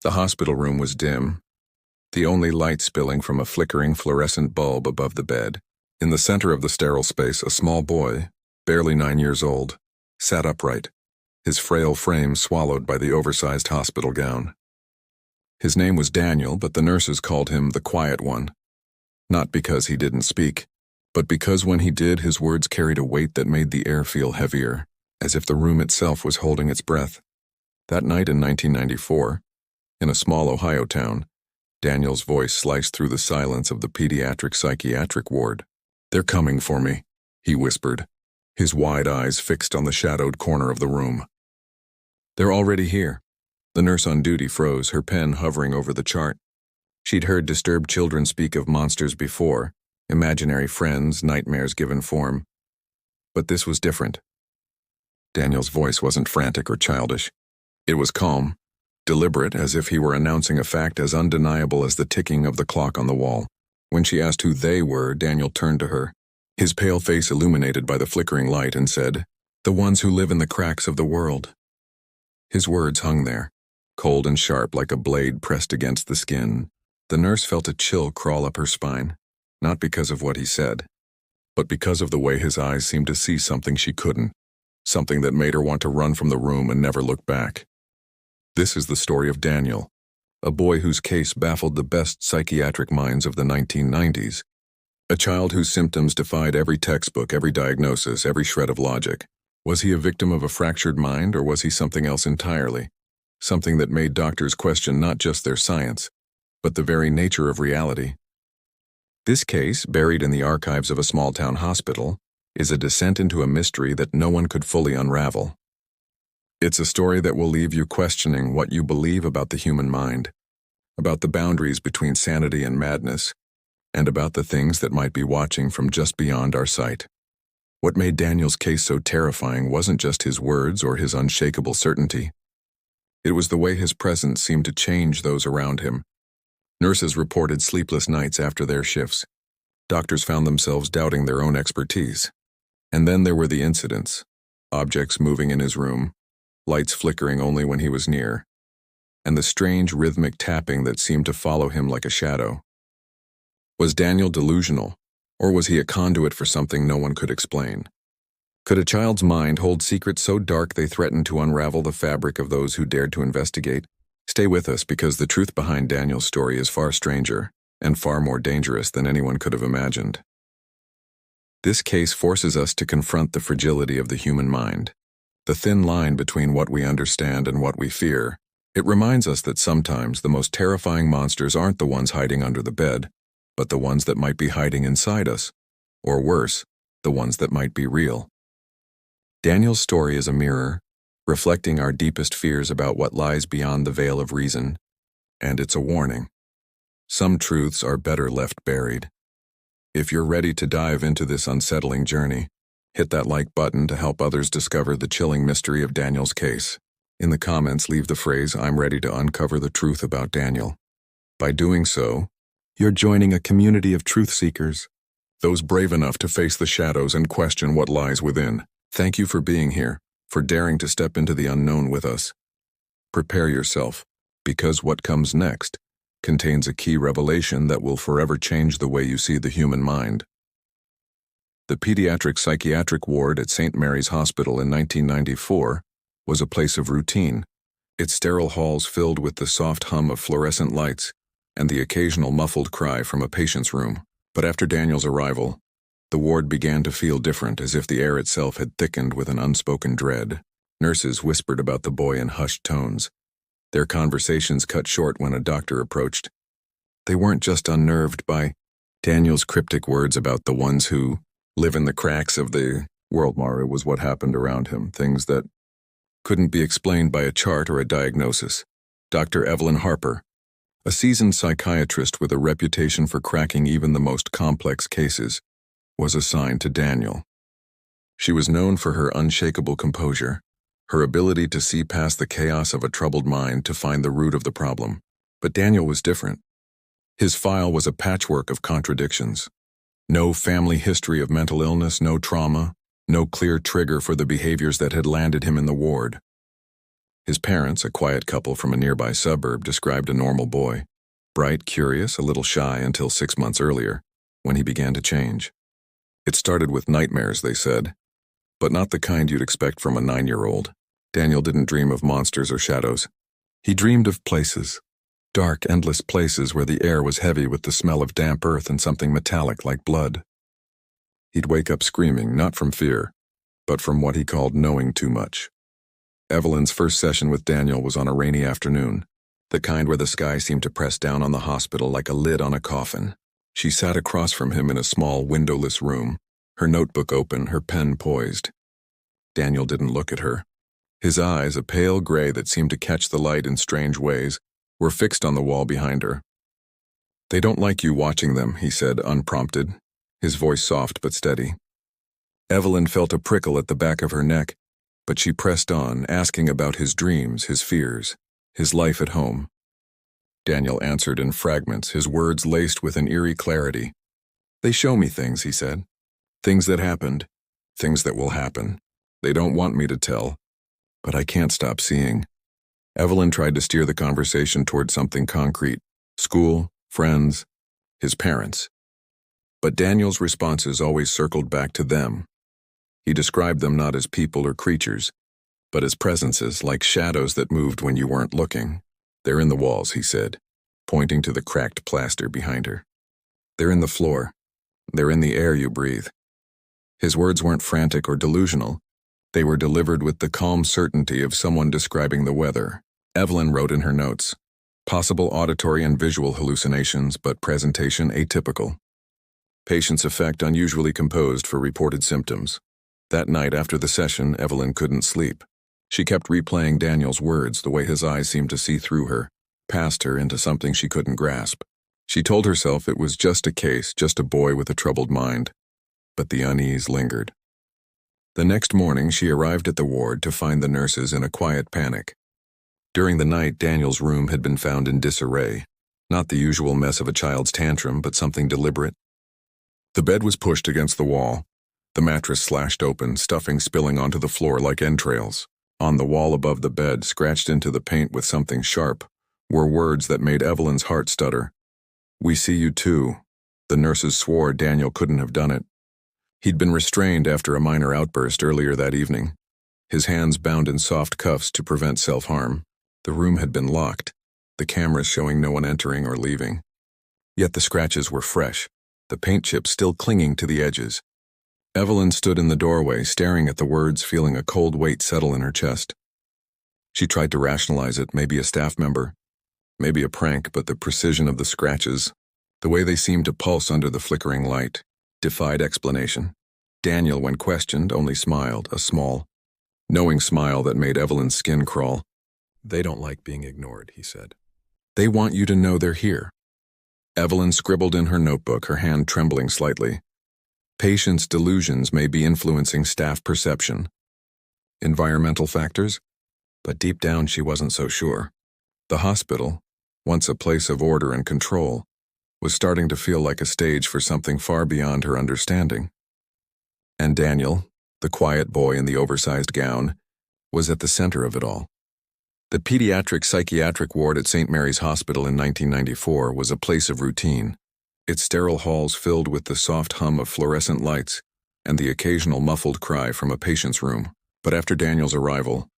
The hospital room was dim, the only light spilling from a flickering fluorescent bulb above the bed. In the center of the sterile space, a small boy, barely 9 years old, sat upright, his frail frame swallowed by the oversized hospital gown. His name was Daniel, but the nurses called him the Quiet One. Not because he didn't speak, but because when he did, his words carried a weight that made the air feel heavier, as if the room itself was holding its breath. That night in 1994, in a small Ohio town, Daniel's voice sliced through the silence of the pediatric psychiatric ward. "They're coming for me," he whispered, his wide eyes fixed on the shadowed corner of the room. "They're already here." The nurse on duty froze, her pen hovering over the chart. She'd heard disturbed children speak of monsters before, imaginary friends, nightmares given form. But this was different. Daniel's voice wasn't frantic or childish. It was calm, deliberate, as if he were announcing a fact as undeniable as the ticking of the clock on the wall. When she asked who they were, Daniel turned to her, his pale face illuminated by the flickering light, and said, "The ones who live in the cracks of the world." His words hung there, cold and sharp like a blade pressed against the skin. The nurse felt a chill crawl up her spine, not because of what he said, but because of the way his eyes seemed to see something she couldn't, something that made her want to run from the room and never look back. This is the story of Daniel, a boy whose case baffled the best psychiatric minds of the 1990s, a child whose symptoms defied every textbook, every diagnosis, every shred of logic. Was he a victim of a fractured mind, or was he something else entirely? Something that made doctors question not just their science, but the very nature of reality. This case, buried in the archives of a small-town hospital, is a descent into a mystery that no one could fully unravel. It's a story that will leave you questioning what you believe about the human mind, about the boundaries between sanity and madness, and about the things that might be watching from just beyond our sight. What made Daniel's case so terrifying wasn't just his words or his unshakable certainty. It was the way his presence seemed to change those around him. Nurses reported sleepless nights after their shifts. Doctors found themselves doubting their own expertise. And then there were the incidents, objects moving in his room, lights flickering only when he was near, and the strange rhythmic tapping that seemed to follow him like a shadow. Was Daniel delusional, or was he a conduit for something no one could explain? Could a child's mind hold secrets so dark they threatened to unravel the fabric of those who dared to investigate? Stay with us, because the truth behind Daniel's story is far stranger and far more dangerous than anyone could have imagined. This case forces us to confront the fragility of the human mind, the thin line between what we understand and what we fear. It reminds us that sometimes the most terrifying monsters aren't the ones hiding under the bed, but the ones that might be hiding inside us, or worse, the ones that might be real. Daniel's story is a mirror, reflecting our deepest fears about what lies beyond the veil of reason, and it's a warning. Some truths are better left buried. If you're ready to dive into this unsettling journey, hit that like button to help others discover the chilling mystery of Daniel's case. In the comments, leave the phrase, "I'm ready to uncover the truth about Daniel." By doing so, you're joining a community of truth seekers, those brave enough to face the shadows and question what lies within. Thank you for being here, for daring to step into the unknown with us. Prepare yourself, because what comes next contains a key revelation that will forever change the way you see the human mind. The Pediatric Psychiatric ward at St. Mary's Hospital in 1994 was a place of routine, its sterile halls filled with the soft hum of fluorescent lights and the occasional muffled cry from a patient's room. But after Daniel's arrival, the ward began to feel different, as if the air itself had thickened with an unspoken dread. Nurses whispered about the boy in hushed tones, their conversations cut short when a doctor approached. They weren't just unnerved by Daniel's cryptic words about the ones who live in the cracks of the world. It was what happened around him, things that couldn't be explained by a chart or a diagnosis. Dr. Evelyn Harper, a seasoned psychiatrist with a reputation for cracking even the most complex cases, was assigned to Daniel. She was known for her unshakable composure, her ability to see past the chaos of a troubled mind to find the root of the problem. But Daniel was different. His file was a patchwork of contradictions. No family history of mental illness, no trauma, no clear trigger for the behaviors that had landed him in the ward. His parents, a quiet couple from a nearby suburb, described a normal boy. Bright, curious, a little shy until 6 months earlier, when he began to change. It started with nightmares, they said, but not the kind you'd expect from a 9-year-old. Daniel didn't dream of monsters or shadows. He dreamed of places. Dark, endless places where the air was heavy with the smell of damp earth and something metallic like blood. He'd wake up screaming, not from fear, but from what he called knowing too much. Evelyn's first session with Daniel was on a rainy afternoon, the kind where the sky seemed to press down on the hospital like a lid on a coffin. She sat across from him in a small, windowless room, her notebook open, her pen poised. Daniel didn't look at her. His eyes, a pale gray that seemed to catch the light in strange ways, were fixed on the wall behind her. "They don't like you watching them," he said, unprompted, his voice soft but steady. Evelyn felt a prickle at the back of her neck, but she pressed on, asking about his dreams, his fears, his life at home. Daniel answered in fragments, his words laced with an eerie clarity. "They show me things," he said. "Things that happened, things that will happen. They don't want me to tell, but I can't stop seeing." Evelyn tried to steer the conversation toward something concrete: school, friends, his parents. But Daniel's responses always circled back to them. He described them not as people or creatures, but as presences, like shadows that moved when you weren't looking. "They're in the walls," he said, pointing to the cracked plaster behind her. "They're in the floor. They're in the air you breathe." His words weren't frantic or delusional. They were delivered with the calm certainty of someone describing the weather. Evelyn wrote in her notes, "Possible auditory and visual hallucinations, but presentation atypical. Patient's effect unusually composed for reported symptoms." That night after the session, Evelyn couldn't sleep. She kept replaying Daniel's words, the way his eyes seemed to see through her, past her into something she couldn't grasp. She told herself it was just a case, just a boy with a troubled mind. But the unease lingered. The next morning, she arrived at the ward to find the nurses in a quiet panic. During the night, Daniel's room had been found in disarray. Not the usual mess of a child's tantrum, but something deliberate. The bed was pushed against the wall, the mattress slashed open, stuffing spilling onto the floor like entrails. On the wall above the bed, scratched into the paint with something sharp, were words that made Evelyn's heart stutter. "We see you too." The nurses swore Daniel couldn't have done it. He'd been restrained after a minor outburst earlier that evening, his hands bound in soft cuffs to prevent self-harm. The room had been locked, the cameras showing no one entering or leaving. Yet the scratches were fresh, the paint chips still clinging to the edges. Evelyn stood in the doorway, staring at the words, feeling a cold weight settle in her chest. She tried to rationalize it, maybe a staff member, maybe a prank, but the precision of the scratches, the way they seemed to pulse under the flickering light, defied explanation. Daniel, when questioned, only smiled, a small, knowing smile that made Evelyn's skin crawl. "They don't like being ignored," he said. "They want you to know they're here." Evelyn scribbled in her notebook, her hand trembling slightly. "Patients' delusions may be influencing staff perception. Environmental factors?" But deep down she wasn't so sure. The hospital, once a place of order and control, was starting to feel like a stage for something far beyond her understanding. And Daniel, the quiet boy in the oversized gown, was at the center of it all. The Pediatric Psychiatric ward at St. Mary's Hospital in 1994 was a place of routine, its sterile halls filled with the soft hum of fluorescent lights and the occasional muffled cry from a patient's room. But after Daniel's arrival,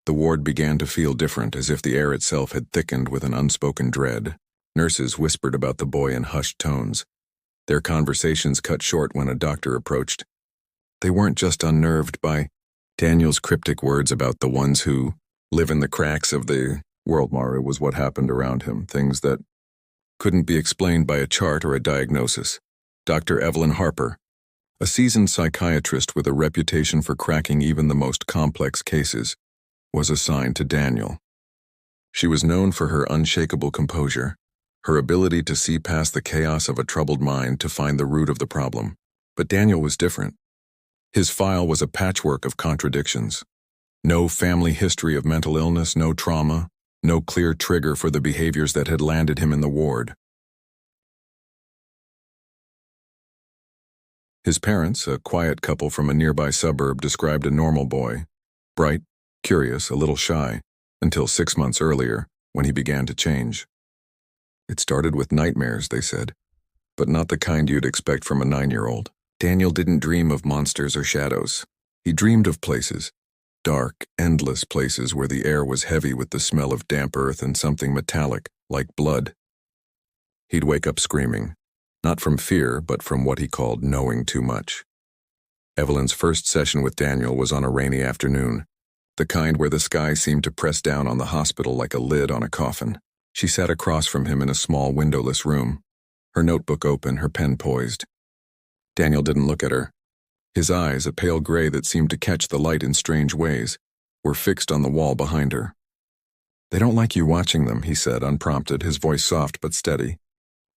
the ward began to feel different, as if the air itself had thickened with an unspoken dread. Nurses whispered about the boy in hushed tones, their conversations cut short when a doctor approached. They weren't just unnerved by Daniel's cryptic words about the ones who live in the cracks of the world. It was what happened around him, things that couldn't be explained by a chart or a diagnosis. Dr. Evelyn Harper, a seasoned psychiatrist with a reputation for cracking even the most complex cases, was assigned to Daniel. She was known for her unshakable composure, her ability to see past the chaos of a troubled mind to find the root of the problem. But Daniel was different. His file was a patchwork of contradictions. No family history of mental illness, no trauma, no clear trigger for the behaviors that had landed him in the ward. His parents, a quiet couple from a nearby suburb, described a normal boy. Bright, curious, a little shy, until 6 months earlier, when he began to change. It started with nightmares, they said, but not the kind you'd expect from a 9-year-old. Daniel didn't dream of monsters or shadows. He dreamed of places, dark, endless places where the air was heavy with the smell of damp earth and something metallic, like blood. He'd wake up screaming, not from fear, but from what he called knowing too much. Evelyn's first session with Daniel was on a rainy afternoon, the kind where the sky seemed to press down on the hospital like a lid on a coffin. She sat across from him in a small windowless room, her notebook open, her pen poised. Daniel didn't look at her. His eyes, a pale gray that seemed to catch the light in strange ways, were fixed on the wall behind her. "They don't like you watching them," he said, unprompted, his voice soft but steady.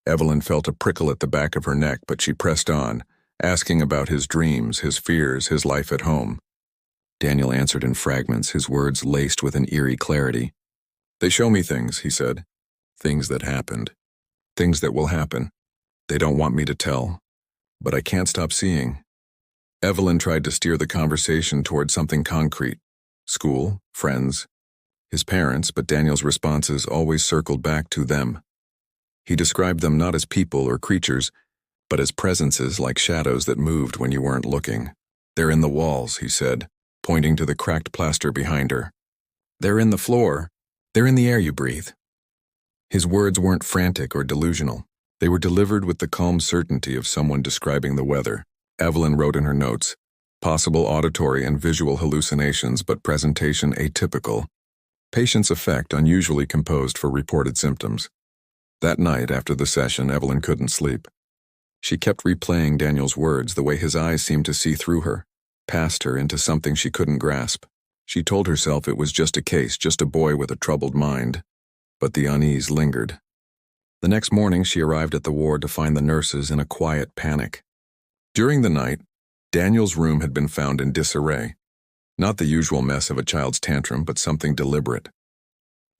Evelyn felt a prickle at the back of her neck, but she pressed on, asking about his dreams, his fears, his life at home. Daniel answered in fragments, his words laced with an eerie clarity. "They show me things," he said. "Things that happened. Things that will happen. They don't want me to tell. But I can't stop seeing." Evelyn tried to steer the conversation toward something concrete. School, friends, his parents, but Daniel's responses always circled back to them. He described them not as people or creatures, but as presences like shadows that moved when you weren't looking. "They're in the walls," he said, pointing to the cracked plaster behind her. "They're in the floor. They're in the air you breathe." His words weren't frantic or delusional. They were delivered with the calm certainty of someone describing the weather. Evelyn wrote in her notes, "Possible auditory and visual hallucinations, but presentation atypical. Patient's effect unusually composed for reported symptoms." That night, after the session, Evelyn couldn't sleep. She kept replaying Daniel's words, the way his eyes seemed to see through her, past her into something she couldn't grasp. She told herself it was just a case, just a boy with a troubled mind. But the unease lingered. The next morning, she arrived at the ward to find the nurses in a quiet panic. During the night, Daniel's room had been found in disarray. Not the usual mess of a child's tantrum, but something deliberate.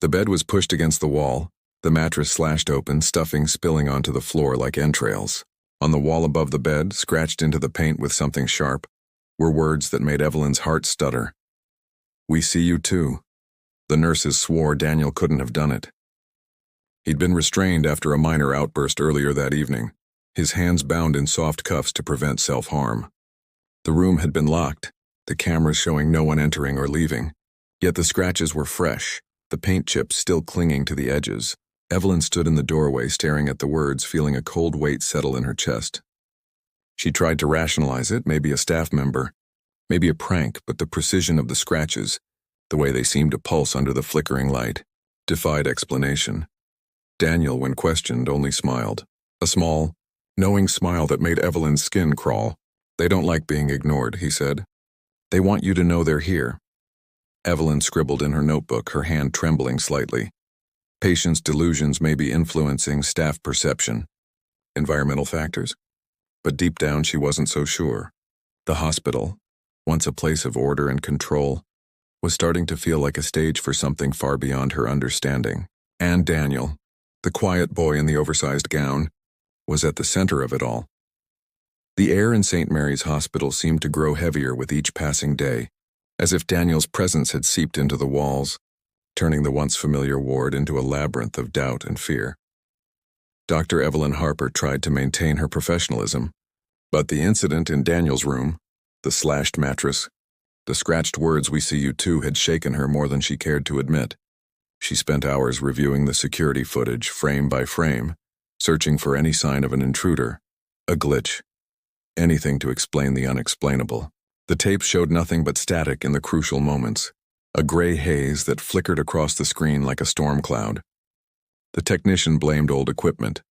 The bed was pushed against the wall, the mattress slashed open, stuffing spilling onto the floor like entrails. On the wall above the bed, scratched into the paint with something sharp, were words that made Evelyn's heart stutter. "We see you too." The nurses swore Daniel couldn't have done it. He'd been restrained after a minor outburst earlier that evening, his hands bound in soft cuffs to prevent self-harm. The room had been locked, the cameras showing no one entering or leaving. Yet the scratches were fresh, the paint chips still clinging to the edges. Evelyn stood in the doorway staring at the words, feeling a cold weight settle in her chest. She tried to rationalize it, maybe a staff member, maybe a prank, but the precision of the scratches, the way they seemed to pulse under the flickering light, defied explanation. Daniel, when questioned, only smiled. A small, knowing smile that made Evelyn's skin crawl. "They don't like being ignored," he said. "They want you to know they're here." Evelyn scribbled in her notebook, her hand trembling slightly. Patients' delusions may be influencing staff perception. Environmental factors? But deep down she wasn't so sure. The hospital, once a place of order and control, was starting to feel like a stage for something far beyond her understanding. And Daniel, the quiet boy in the oversized gown, was at the center of it all. The air in St. Mary's Hospital seemed to grow heavier with each passing day, as if Daniel's presence had seeped into the walls, turning the once familiar ward into a labyrinth of doubt and fear. Dr. Evelyn Harper tried to maintain her professionalism, but the incident in Daniel's room, the slashed mattress, the scratched words "we see you too" had shaken her more than she cared to admit. She spent hours reviewing the security footage, frame by frame, searching for any sign of an intruder, a glitch, anything to explain the unexplainable. The tape showed nothing but static in the crucial moments, a gray haze that flickered across the screen like a storm cloud. The technician blamed old equipment,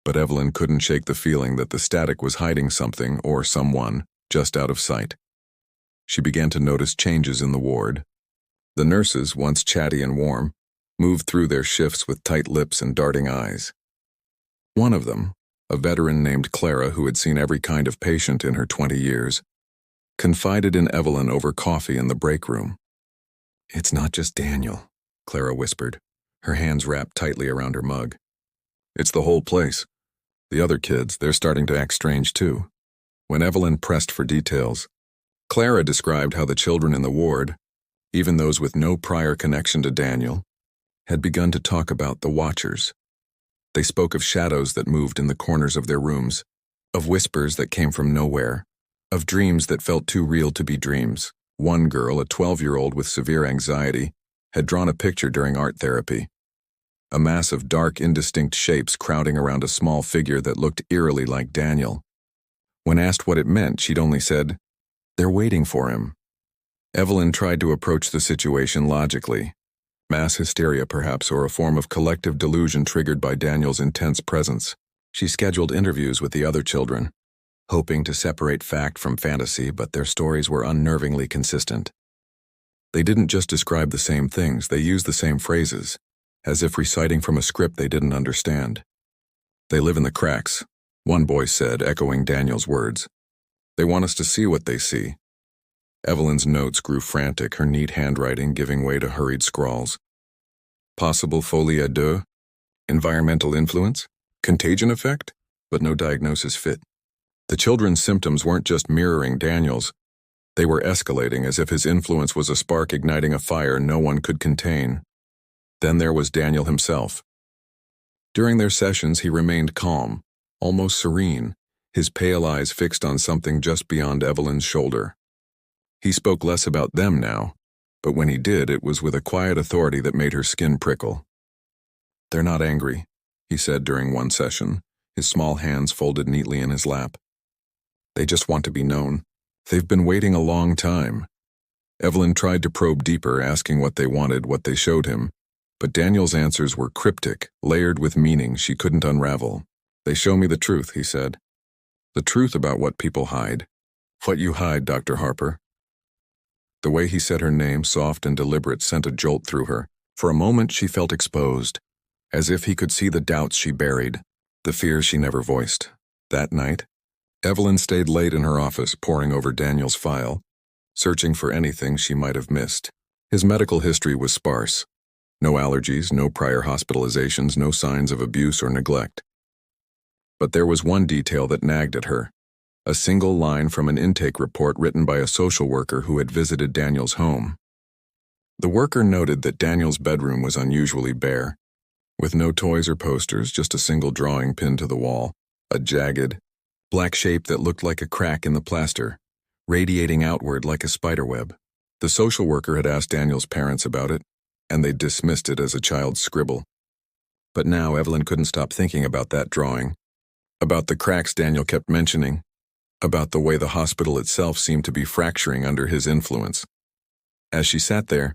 but Evelyn couldn't shake the feeling that the static was hiding something or someone just out of sight. She began to notice changes in the ward. The nurses, once chatty and warm, moved through their shifts with tight lips and darting eyes. One of them, a veteran named Clara who had seen every kind of patient in her 20 years, confided in Evelyn over coffee in the break room. "It's not just Daniel," Clara whispered, her hands wrapped tightly around her mug. "It's the whole place. The other kids, they're starting to act strange too." When Evelyn pressed for details, Clara described how the children in the ward, even those with no prior connection to Daniel, had begun to talk about the Watchers. They spoke of shadows that moved in the corners of their rooms, of whispers that came from nowhere, of dreams that felt too real to be dreams. One girl, a 12-year-old with severe anxiety, had drawn a picture during art therapy. A mass of dark, indistinct shapes crowding around a small figure that looked eerily like Daniel. When asked what it meant, she'd only said, "They're waiting for him." Evelyn tried to approach the situation logically. Mass hysteria, perhaps, or a form of collective delusion triggered by Daniel's intense presence. She scheduled interviews with the other children, hoping to separate fact from fantasy, but their stories were unnervingly consistent. They didn't just describe the same things, they used the same phrases, as if reciting from a script they didn't understand. "They live in the cracks," one boy said, echoing Daniel's words. "They want us to see what they see." Evelyn's notes grew frantic, her neat handwriting giving way to hurried scrawls. Possible folie à deux? Environmental influence? Contagion effect? But no diagnosis fit. The children's symptoms weren't just mirroring Daniel's. They were escalating as if his influence was a spark igniting a fire no one could contain. Then there was Daniel himself. During their sessions, he remained calm, almost serene, his pale eyes fixed on something just beyond Evelyn's shoulder. He spoke less about them now, but when he did, it was with a quiet authority that made her skin prickle. "They're not angry," he said during one session, his small hands folded neatly in his lap. "They just want to be known. They've been waiting a long time." Evelyn tried to probe deeper, asking what they wanted, what they showed him, but Daniel's answers were cryptic, layered with meaning she couldn't unravel. "They show me the truth," he said. "The truth about what people hide. What you hide, Dr. Harper." The way he said her name, soft and deliberate, sent a jolt through her. For a moment she felt exposed, as if he could see the doubts she buried, the fears she never voiced. That night, Evelyn stayed late in her office, poring over Daniel's file, searching for anything she might have missed. His medical history was sparse. No allergies, no prior hospitalizations, no signs of abuse or neglect. But there was one detail that nagged at her. A single line from an intake report written by a social worker who had visited Daniel's home. The worker noted that Daniel's bedroom was unusually bare, with no toys or posters, just a single drawing pinned to the wall, a jagged, black shape that looked like a crack in the plaster, radiating outward like a spiderweb. The social worker had asked Daniel's parents about it, and they dismissed it as a child's scribble. But now Evelyn couldn't stop thinking about that drawing, about the cracks Daniel kept mentioning, about the way the hospital itself seemed to be fracturing under his influence. As she sat there,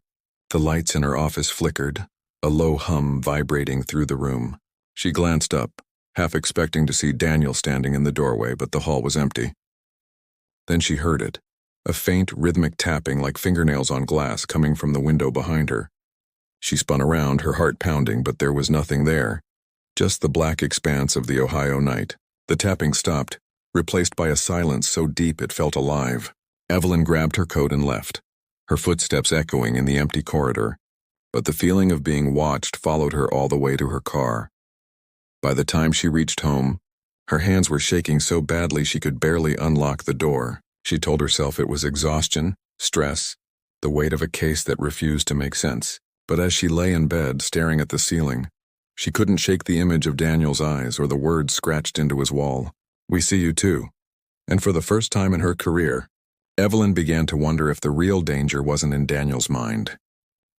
the lights in her office flickered, a low hum vibrating through the room. She glanced up, half expecting to see Daniel standing in the doorway, but the hall was empty. Then she heard it, a faint, rhythmic tapping like fingernails on glass coming from the window behind her. She spun around, her heart pounding, but there was nothing there, just the black expanse of the Ohio night. The tapping stopped, replaced by a silence so deep it felt alive. Evelyn grabbed her coat and left, her footsteps echoing in the empty corridor, but the feeling of being watched followed her all the way to her car. By the time she reached home, her hands were shaking so badly she could barely unlock the door. She told herself it was exhaustion, stress, the weight of a case that refused to make sense. But as she lay in bed, staring at the ceiling, she couldn't shake the image of Daniel's eyes or the words scratched into his wall. "We see you too." And for the first time in her career, Evelyn began to wonder if the real danger wasn't in Daniel's mind,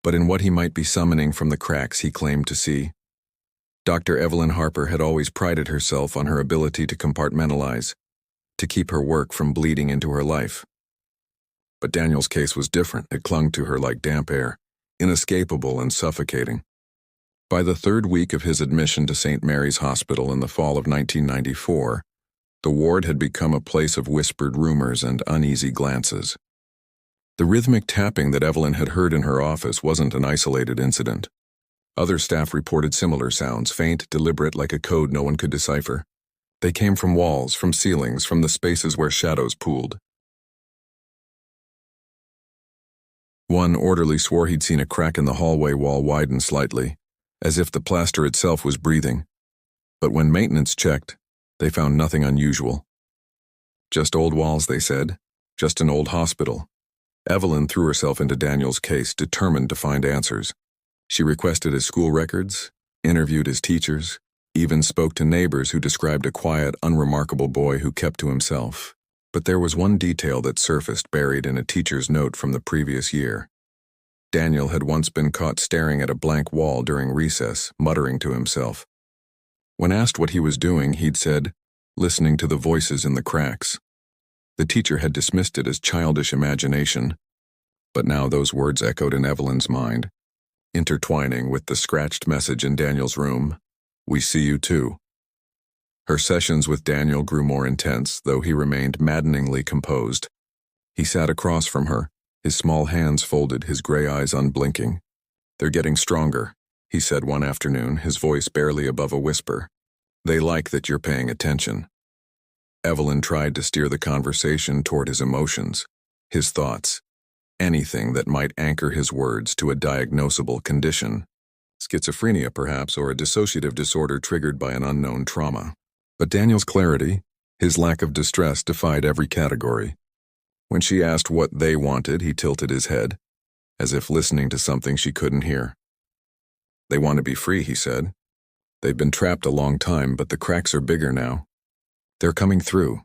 but in what he might be summoning from the cracks he claimed to see. Dr. Evelyn Harper had always prided herself on her ability to compartmentalize, to keep her work from bleeding into her life. But Daniel's case was different. It clung to her like damp air, inescapable and suffocating. By the third week of his admission to St. Mary's Hospital in the fall of 1994, the ward had become a place of whispered rumors and uneasy glances. The rhythmic tapping that Evelyn had heard in her office wasn't an isolated incident. Other staff reported similar sounds, faint, deliberate, like a code no one could decipher. They came from walls, from ceilings, from the spaces where shadows pooled. One orderly swore he'd seen a crack in the hallway wall widen slightly, as if the plaster itself was breathing. But when maintenance checked, they found nothing unusual. "Just old walls," they said. "Just an old hospital." Evelyn threw herself into Daniel's case, determined to find answers. She requested his school records, interviewed his teachers, even spoke to neighbors who described a quiet, unremarkable boy who kept to himself. But there was one detail that surfaced buried in a teacher's note from the previous year. Daniel had once been caught staring at a blank wall during recess, muttering to himself. When asked what he was doing, he'd said, listening to the voices in the cracks. The teacher had dismissed it as childish imagination, but now those words echoed in Evelyn's mind, intertwining with the scratched message in Daniel's room, "We see you too." Her sessions with Daniel grew more intense, though he remained maddeningly composed. He sat across from her, his small hands folded, his gray eyes unblinking. "They're getting stronger," he said one afternoon, his voice barely above a whisper. "They like that you're paying attention." Evelyn tried to steer the conversation toward his emotions, his thoughts, anything that might anchor his words to a diagnosable condition. Schizophrenia, perhaps, or a dissociative disorder triggered by an unknown trauma. But Daniel's clarity, his lack of distress, defied every category. When she asked what they wanted, he tilted his head, as if listening to something she couldn't hear. "They want to be free," he said. "They've been trapped a long time, but the cracks are bigger now. They're coming through."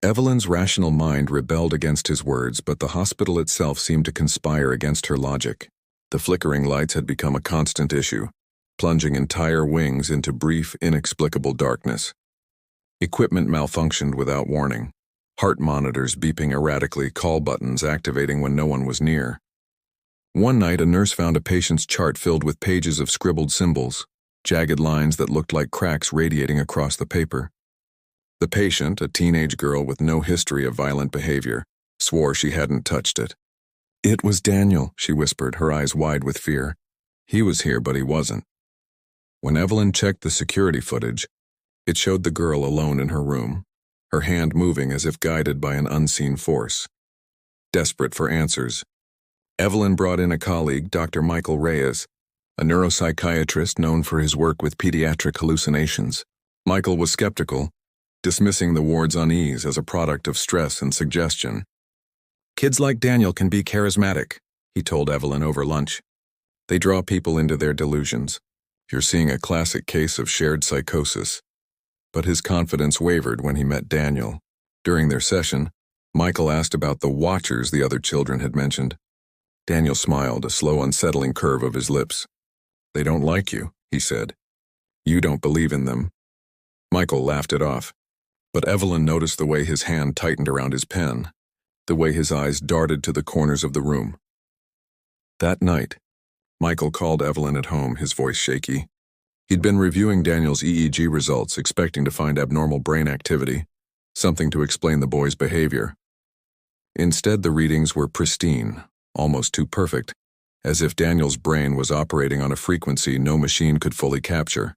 Evelyn's rational mind rebelled against his words, but the hospital itself seemed to conspire against her logic. The flickering lights had become a constant issue, plunging entire wings into brief, inexplicable darkness. Equipment malfunctioned without warning. Heart monitors beeping erratically, call buttons activating when no one was near. One night, a nurse found a patient's chart filled with pages of scribbled symbols, jagged lines that looked like cracks radiating across the paper. The patient, a teenage girl with no history of violent behavior, swore she hadn't touched it. "It was Daniel," she whispered, her eyes wide with fear. "He was here, but he wasn't." When Evelyn checked the security footage, it showed the girl alone in her room, her hand moving as if guided by an unseen force. Desperate for answers, Evelyn brought in a colleague, Dr. Michael Reyes, a neuropsychiatrist known for his work with pediatric hallucinations. Michael was skeptical, dismissing the ward's unease as a product of stress and suggestion. "Kids like Daniel can be charismatic," he told Evelyn over lunch. "They draw people into their delusions. You're seeing a classic case of shared psychosis." But his confidence wavered when he met Daniel. During their session, Michael asked about the watchers the other children had mentioned. Daniel smiled, a slow, unsettling curve of his lips. "They don't like you," he said. "You don't believe in them." Michael laughed it off. But Evelyn noticed the way his hand tightened around his pen, the way his eyes darted to the corners of the room. That night, Michael called Evelyn at home, his voice shaky. He'd been reviewing Daniel's EEG results, expecting to find abnormal brain activity, something to explain the boy's behavior. Instead, the readings were pristine, almost too perfect, as if Daniel's brain was operating on a frequency no machine could fully capture.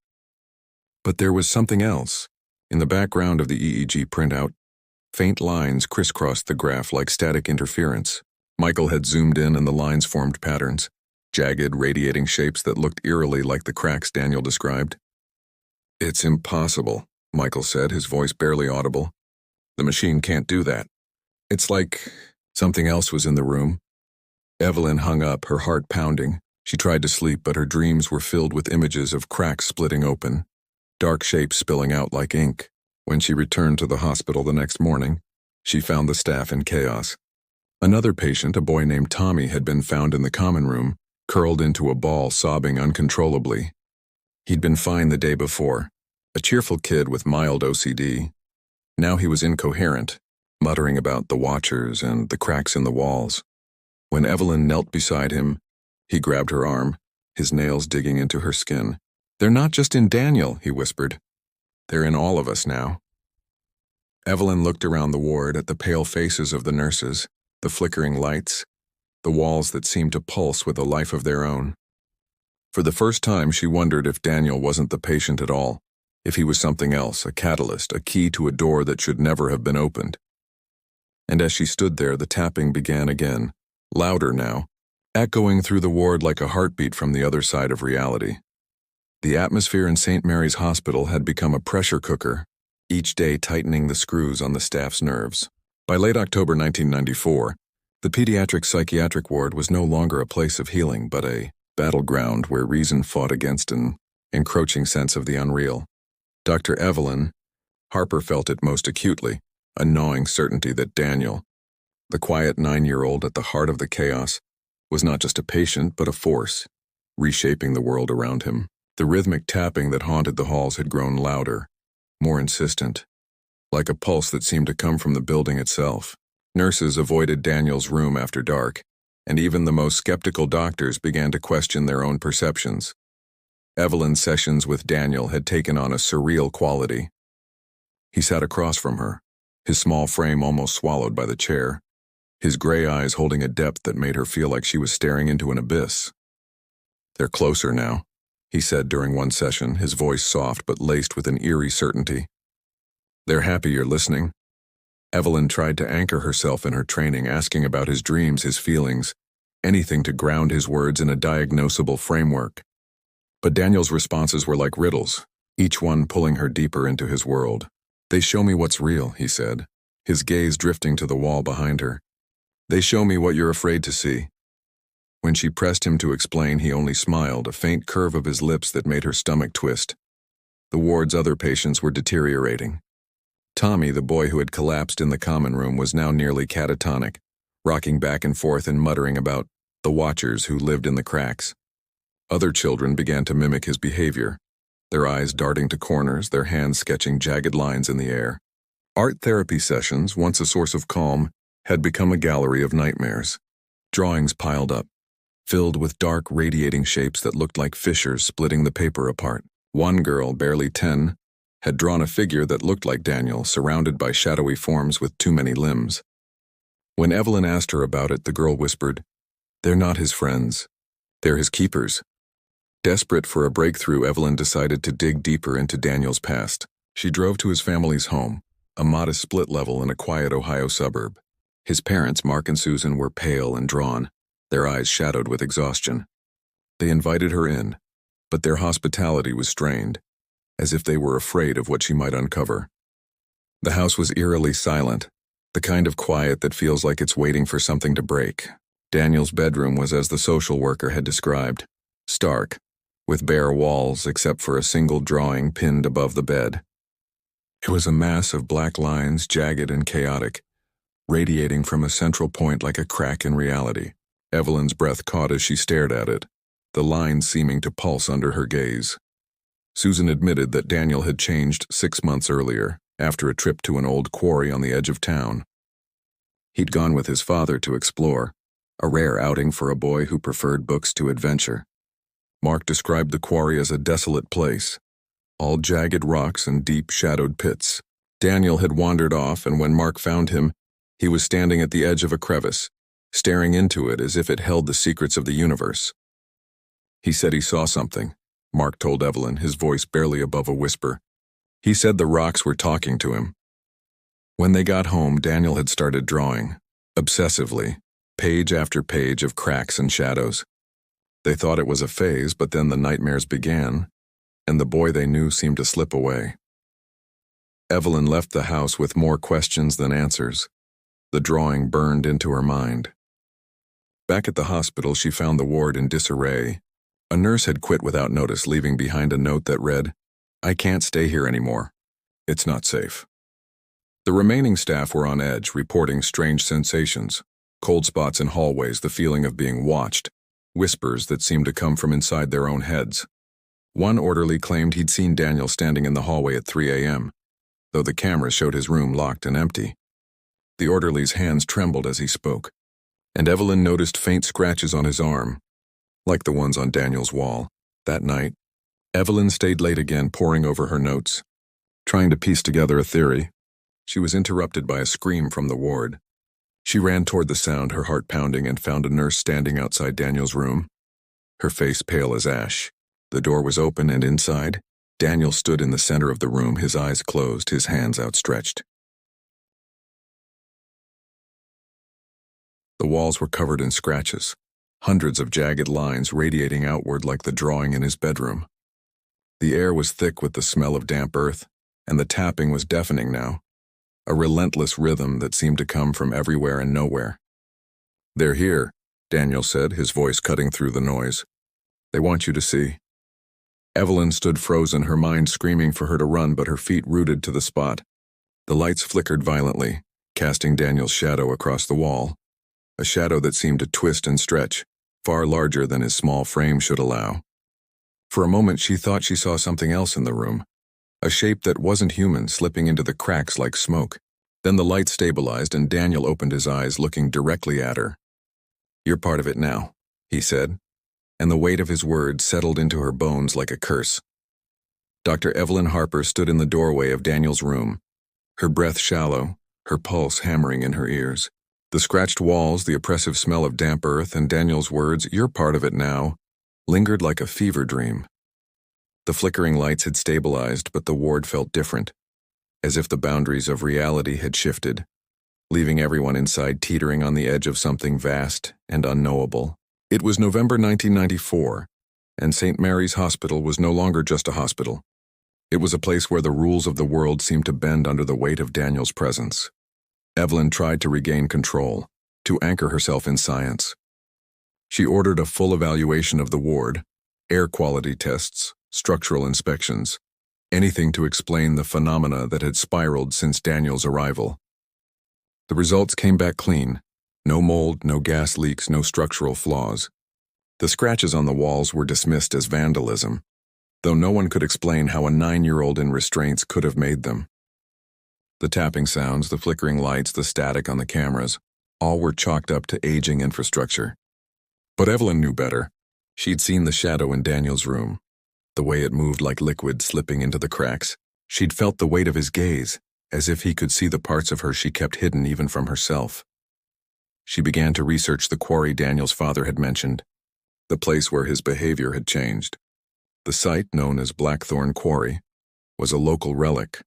But there was something else. In the background of the EEG printout, faint lines crisscrossed the graph like static interference. Michael had zoomed in and the lines formed patterns, jagged, radiating shapes that looked eerily like the cracks Daniel described. "It's impossible," Michael said, his voice barely audible. "The machine can't do that. It's like something else was in the room." Evelyn hung up, her heart pounding. She tried to sleep, but her dreams were filled with images of cracks splitting open, dark shapes spilling out like ink. When she returned to the hospital the next morning, she found the staff in chaos. Another patient, a boy named Tommy, had been found in the common room, curled into a ball, sobbing uncontrollably. He'd been fine the day before, a cheerful kid with mild OCD. Now he was incoherent, muttering about the watchers and the cracks in the walls. When Evelyn knelt beside him, he grabbed her arm, his nails digging into her skin. "They're not just in Daniel," he whispered. "They're in all of us now." Evelyn looked around the ward at the pale faces of the nurses, the flickering lights, the walls that seemed to pulse with a life of their own. For the first time, she wondered if Daniel wasn't the patient at all, if he was something else, a catalyst, a key to a door that should never have been opened. And as she stood there, the tapping began again, louder now, echoing through the ward like a heartbeat from the other side of reality. The atmosphere in St. Mary's Hospital had become a pressure cooker, each day tightening the screws on the staff's nerves. By late October 1994, The pediatric psychiatric ward was no longer a place of healing, but a battleground where reason fought against an encroaching sense of the unreal. Dr. Evelyn Harper felt it most acutely, a gnawing certainty that Daniel, the quiet 9-year-old at the heart of the chaos, was not just a patient but a force, reshaping the world around him. The rhythmic tapping that haunted the halls had grown louder, more insistent, like a pulse that seemed to come from the building itself. Nurses avoided Daniel's room after dark, and even the most skeptical doctors began to question their own perceptions. Evelyn's sessions with Daniel had taken on a surreal quality. He sat across from her, his small frame almost swallowed by the chair, his gray eyes holding a depth that made her feel like she was staring into an abyss. "They're closer now," he said during one session, his voice soft but laced with an eerie certainty. "They're happy you're listening." Evelyn tried to anchor herself in her training, asking about his dreams, his feelings, anything to ground his words in a diagnosable framework. But Daniel's responses were like riddles, each one pulling her deeper into his world. "They show me what's real," he said, his gaze drifting to the wall behind her. "They show me what you're afraid to see." When she pressed him to explain, he only smiled, a faint curve of his lips that made her stomach twist. The ward's other patients were deteriorating. Tommy, the boy who had collapsed in the common room, was now nearly catatonic, rocking back and forth and muttering about the watchers who lived in the cracks. Other children began to mimic his behavior, their eyes darting to corners, their hands sketching jagged lines in the air. Art therapy sessions, once a source of calm, had become a gallery of nightmares. Drawings piled up, filled with dark, radiating shapes that looked like fissures splitting the paper apart. One girl, barely 10, had drawn a figure that looked like Daniel, surrounded by shadowy forms with too many limbs. When Evelyn asked her about it, the girl whispered, "They're not his friends. They're his keepers." Desperate for a breakthrough, Evelyn decided to dig deeper into Daniel's past. She drove to his family's home, a modest split level in a quiet Ohio suburb. His parents, Mark and Susan, were pale and drawn, their eyes shadowed with exhaustion. They invited her in, but their hospitality was strained, as if they were afraid of what she might uncover. The house was eerily silent, the kind of quiet that feels like it's waiting for something to break. Daniel's bedroom was as the social worker had described, stark, with bare walls except for a single drawing pinned above the bed. It was a mass of black lines, jagged and chaotic, radiating from a central point like a crack in reality. Evelyn's breath caught as she stared at it, the lines seeming to pulse under her gaze. Susan admitted that Daniel had changed 6 months earlier, after a trip to an old quarry on the edge of town. He'd gone with his father to explore, a rare outing for a boy who preferred books to adventure. Mark described the quarry as a desolate place, all jagged rocks and deep shadowed pits. Daniel had wandered off, and when Mark found him, he was standing at the edge of a crevice, staring into it as if it held the secrets of the universe. "He said he saw something," Mark told Evelyn, his voice barely above a whisper. "He said the rocks were talking to him." When they got home, Daniel had started drawing, obsessively, page after page of cracks and shadows. They thought it was a phase, but then the nightmares began, and the boy they knew seemed to slip away. Evelyn left the house with more questions than answers. The drawing burned into her mind. Back at the hospital, she found the ward in disarray. A nurse had quit without notice, leaving behind a note that read, "I can't stay here anymore. It's not safe." The remaining staff were on edge, reporting strange sensations, cold spots in hallways, the feeling of being watched, whispers that seemed to come from inside their own heads. One orderly claimed he'd seen Daniel standing in the hallway at 3 a.m., though the cameras showed his room locked and empty. The orderly's hands trembled as he spoke, and Evelyn noticed faint scratches on his arm, like the ones on Daniel's wall. That night, Evelyn stayed late again, poring over her notes, trying to piece together a theory. She was interrupted by a scream from the ward. She ran toward the sound, her heart pounding, and found a nurse standing outside Daniel's room, her face pale as ash. The door was open, and inside, Daniel stood in the center of the room, his eyes closed, his hands outstretched. The walls were covered in scratches, hundreds of jagged lines radiating outward like the drawing in his bedroom. The air was thick with the smell of damp earth, and the tapping was deafening now, a relentless rhythm that seemed to come from everywhere and nowhere. They're here, Daniel said, his voice cutting through the noise. They want you to see. Evelyn stood frozen, her mind screaming for her to run, but her feet rooted to the spot. The lights flickered violently, casting Daniel's shadow across the wall, a shadow that seemed to twist and stretch, far larger than his small frame should allow. For a moment she thought she saw something else in the room, a shape that wasn't human slipping into the cracks like smoke. Then the light stabilized and Daniel opened his eyes, looking directly at her. "You're part of it now," he said, and the weight of his words settled into her bones like a curse. Dr. Evelyn Harper stood in the doorway of Daniel's room, her breath shallow, her pulse hammering in her ears. The scratched walls, the oppressive smell of damp earth, and Daniel's words, "You're part of it now," lingered like a fever dream. The flickering lights had stabilized, but the ward felt different, as if the boundaries of reality had shifted, leaving everyone inside teetering on the edge of something vast and unknowable. It was November 1994, and St. Mary's Hospital was no longer just a hospital. It was a place where the rules of the world seemed to bend under the weight of Daniel's presence. Evelyn tried to regain control, to anchor herself in science. She ordered a full evaluation of the ward, air quality tests, structural inspections, anything to explain the phenomena that had spiraled since Daniel's arrival. The results came back clean. No mold, no gas leaks, no structural flaws. The scratches on the walls were dismissed as vandalism, though no one could explain how a 9-year-old in restraints could have made them. The tapping sounds, the flickering lights, the static on the cameras, all were chalked up to aging infrastructure. But Evelyn knew better. She'd seen the shadow in Daniel's room, the way it moved like liquid slipping into the cracks. She'd felt the weight of his gaze, as if he could see the parts of her she kept hidden even from herself. She began to research the quarry Daniel's father had mentioned, the place where his behavior had changed. The site, known as Blackthorn Quarry, was a local relic,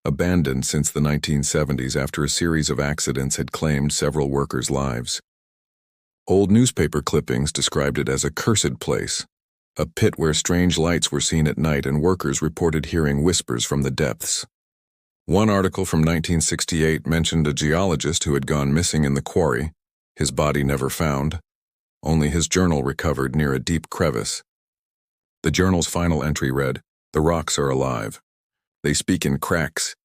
abandoned since the 1970s after a series of accidents had claimed several workers' lives. Old newspaper clippings described it as a cursed place, a pit where strange lights were seen at night and workers reported hearing whispers from the depths. One article from 1968 mentioned a geologist who had gone missing in the quarry, his body never found, only his journal recovered near a deep crevice. The journal's final entry read, "The rocks are alive. They speak in cracks."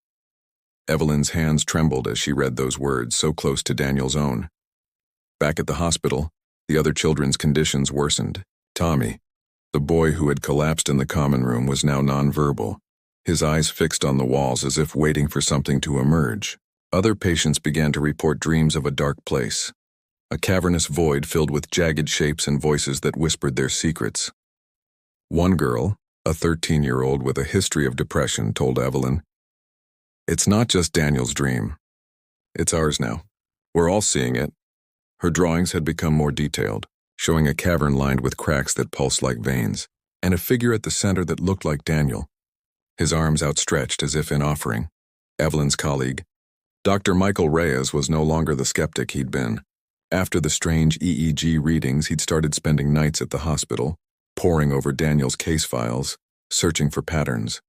Evelyn's hands trembled as she read those words, so close to Daniel's own. Back at the hospital, the other children's conditions worsened. Tommy, the boy who had collapsed in the common room, was now nonverbal, his eyes fixed on the walls as if waiting for something to emerge. Other patients began to report dreams of a dark place, a cavernous void filled with jagged shapes and voices that whispered their secrets. One girl, a 13-year-old with a history of depression, told Evelyn, "It's not just Daniel's dream. It's ours now. We're all seeing it." Her drawings had become more detailed, showing a cavern lined with cracks that pulsed like veins, and a figure at the center that looked like Daniel, his arms outstretched as if in offering. Evelyn's colleague, Dr. Michael Reyes, was no longer the skeptic he'd been. After the strange EEG readings, he'd started spending nights at the hospital, poring over Daniel's case files, searching for patterns.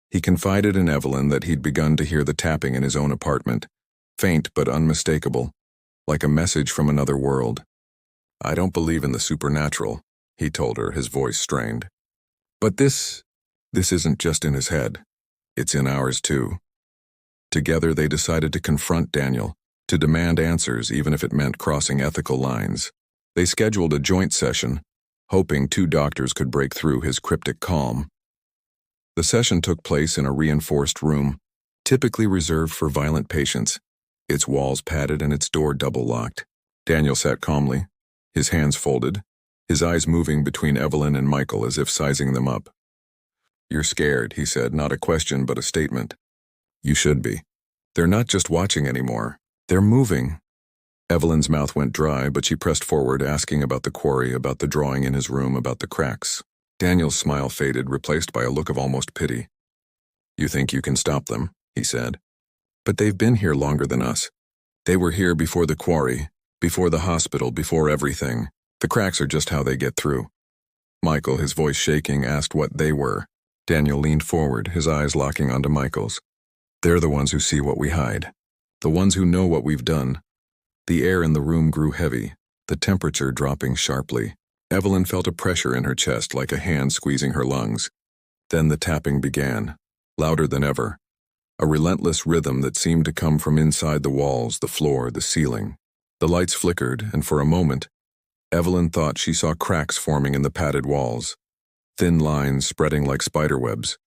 He confided in Evelyn that he'd begun to hear the tapping in his own apartment, faint but unmistakable, like a message from another world. "I don't believe in the supernatural," he told her, his voice strained. "But this isn't just in his head. It's in ours too." Together they decided to confront Daniel, to demand answers even if it meant crossing ethical lines. They scheduled a joint session, hoping 2 doctors could break through his cryptic calm. The session took place in a reinforced room, typically reserved for violent patients, its walls padded and its door double-locked. Daniel sat calmly, his hands folded, his eyes moving between Evelyn and Michael as if sizing them up. "You're scared," he said, not a question but a statement. "You should be. They're not just watching anymore. They're moving." Evelyn's mouth went dry, but she pressed forward, asking about the quarry, about the drawing in his room, about the cracks. Daniel's smile faded, replaced by a look of almost pity. "You think you can stop them," he said. "But they've been here longer than us. They were here before the quarry, before the hospital, before everything. The cracks are just how they get through." Michael, his voice shaking, asked what they were. Daniel leaned forward, his eyes locking onto Michael's. "They're the ones who see what we hide. The ones who know what we've done. The air in the room grew heavy, the temperature dropping sharply. Evelyn felt a pressure in her chest like a hand squeezing her lungs. Then the tapping began, louder than ever. A relentless rhythm that seemed to come from inside the walls, the floor, the ceiling. The lights flickered, and for a moment, Evelyn thought she saw cracks forming in the padded walls, thin lines spreading like spiderwebs.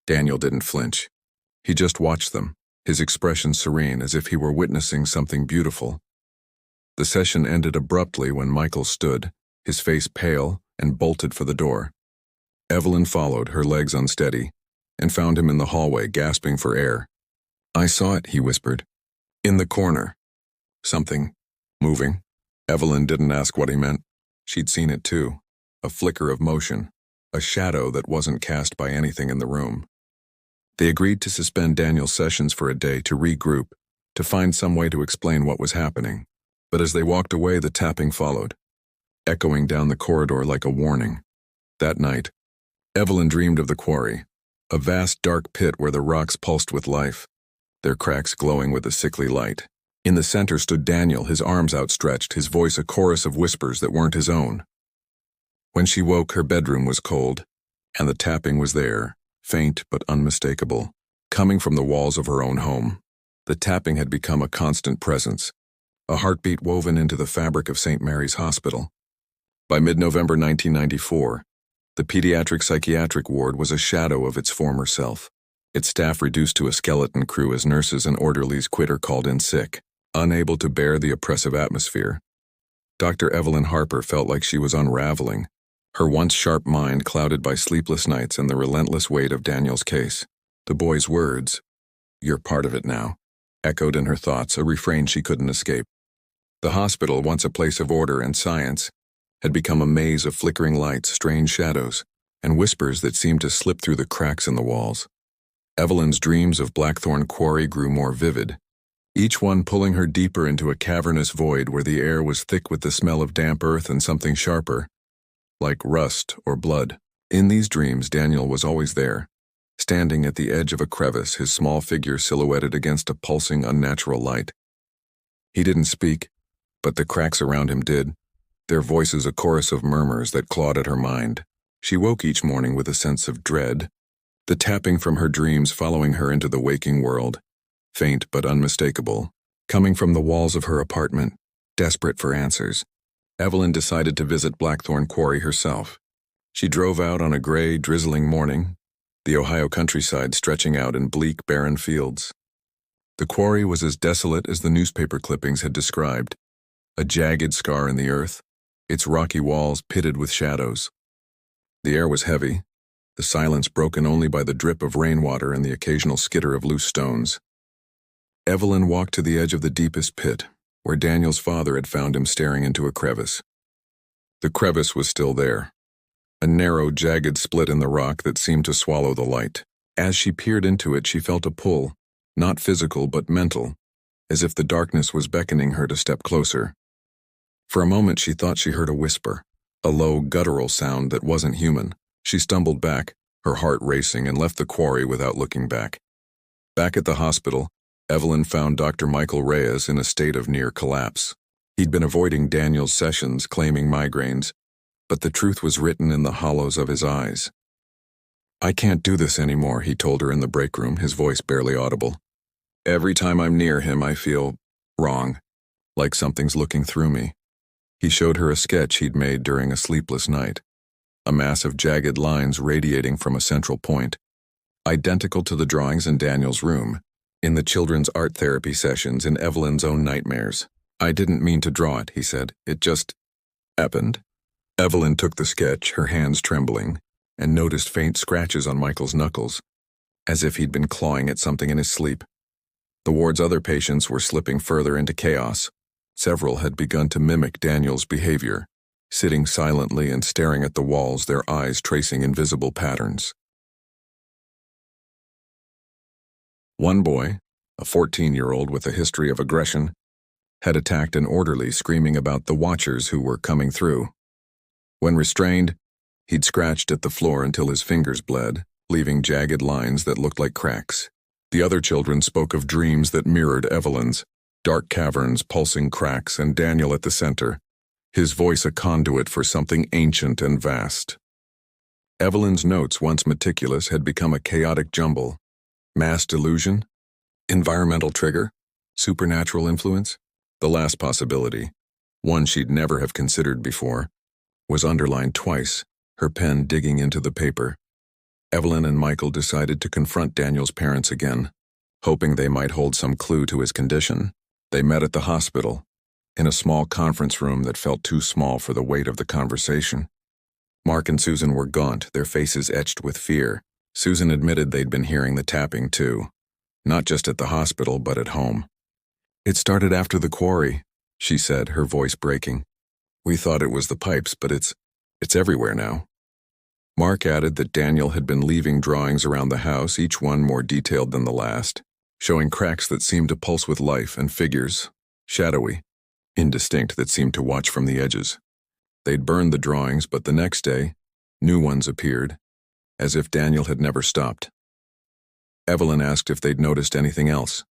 Daniel didn't flinch. He just watched them, his expression serene as if he were witnessing something beautiful. The session ended abruptly when Michael stood, his face pale, and bolted for the door. Evelyn followed, her legs unsteady, and found him in the hallway, gasping for air. "I saw it," he whispered. "In the corner. Something moving." Evelyn didn't ask what he meant. She'd seen it too. A flicker of motion, a shadow that wasn't cast by anything in the room. They agreed to suspend Daniel's sessions for a day to regroup, to find some way to explain what was happening. But as they walked away, the tapping followed, echoing down the corridor like a warning. That night, Evelyn dreamed of the quarry, a vast dark pit where the rocks pulsed with life, their cracks glowing with a sickly light. In the center stood Daniel, his arms outstretched, his voice a chorus of whispers that weren't his own. When she woke, her bedroom was cold, and the tapping was there, faint but unmistakable, coming from the walls of her own home. The tapping had become a constant presence, a heartbeat woven into the fabric of St. Mary's Hospital. By mid-November 1994, the Pediatric Psychiatric ward was a shadow of its former self, its staff reduced to a skeleton crew as nurses and orderlies quit or called in sick, unable to bear the oppressive atmosphere. Dr. Evelyn Harper felt like she was unraveling, her once sharp mind clouded by sleepless nights and the relentless weight of Daniel's case. The boy's words, "You're part of it now," echoed in her thoughts, a refrain she couldn't escape. The hospital, once a place of order and science, had become a maze of flickering lights, strange shadows, and whispers that seemed to slip through the cracks in the walls. Evelyn's dreams of Blackthorn Quarry grew more vivid, each one pulling her deeper into a cavernous void where the air was thick with the smell of damp earth and something sharper, like rust or blood. In these dreams, Daniel was always there, standing at the edge of a crevice, his small figure silhouetted against a pulsing, unnatural light. He didn't speak, but the cracks around him did, their voices a chorus of murmurs that clawed at her mind. She woke each morning with a sense of dread, the tapping from her dreams following her into the waking world, faint but unmistakable, coming from the walls of her apartment, desperate for answers. Evelyn decided to visit Blackthorn Quarry herself. She drove out on a gray, drizzling morning, the Ohio countryside stretching out in bleak, barren fields. The quarry was as desolate as the newspaper clippings had described, a jagged scar in the earth, its rocky walls pitted with shadows. The air was heavy, the silence broken only by the drip of rainwater and the occasional skitter of loose stones. Evelyn walked to the edge of the deepest pit, where Daniel's father had found him staring into a crevice. The crevice was still there, a narrow, jagged split in the rock that seemed to swallow the light. As she peered into it, she felt a pull, not physical but mental, as if the darkness was beckoning her to step closer. For a moment she thought she heard a whisper, a low, guttural sound that wasn't human. She stumbled back, her heart racing, and left the quarry without looking back. Back at the hospital, Evelyn found Dr. Michael Reyes in a state of near collapse. He'd been avoiding Daniel's sessions, claiming migraines, but the truth was written in the hollows of his eyes. "I can't do this anymore," he told her in the break room, his voice barely audible. "Every time I'm near him, I feel wrong, like something's looking through me." He showed her a sketch he'd made during a sleepless night, a mass of jagged lines radiating from a central point, identical to the drawings in Daniel's room, in the children's art therapy sessions, in Evelyn's own nightmares. "I didn't mean to draw it," he said. "It just happened." Evelyn took the sketch, her hands trembling, and noticed faint scratches on Michael's knuckles, as if he'd been clawing at something in his sleep. The ward's other patients were slipping further into chaos. Several had begun to mimic Daniel's behavior, sitting silently and staring at the walls, their eyes tracing invisible patterns. One boy, a 14-year-old with a history of aggression, had attacked an orderly, screaming about the watchers who were coming through. When restrained, he'd scratched at the floor until his fingers bled, leaving jagged lines that looked like cracks. The other children spoke of dreams that mirrored Evelyn's, dark caverns, pulsing cracks, and Daniel at the center, his voice a conduit for something ancient and vast. Evelyn's notes, once meticulous, had become a chaotic jumble. Mass delusion? Environmental trigger? Supernatural influence? The last possibility, one she'd never have considered before, was underlined twice, her pen digging into the paper. Evelyn and Michael decided to confront Daniel's parents again, hoping they might hold some clue to his condition. They met at the hospital, in a small conference room that felt too small for the weight of the conversation. Mark and Susan were gaunt, their faces etched with fear. Susan admitted they'd been hearing the tapping too, not just at the hospital but at home. "It started after the quarry," she said, her voice breaking. "We thought it was the pipes, but it's everywhere now." Mark added that Daniel had been leaving drawings around the house, each one more detailed than the last, showing cracks that seemed to pulse with life and figures, shadowy, indistinct, that seemed to watch from the edges. They'd burned the drawings, but the next day, new ones appeared, as if Daniel had never stopped. Evelyn asked if they'd noticed anything else,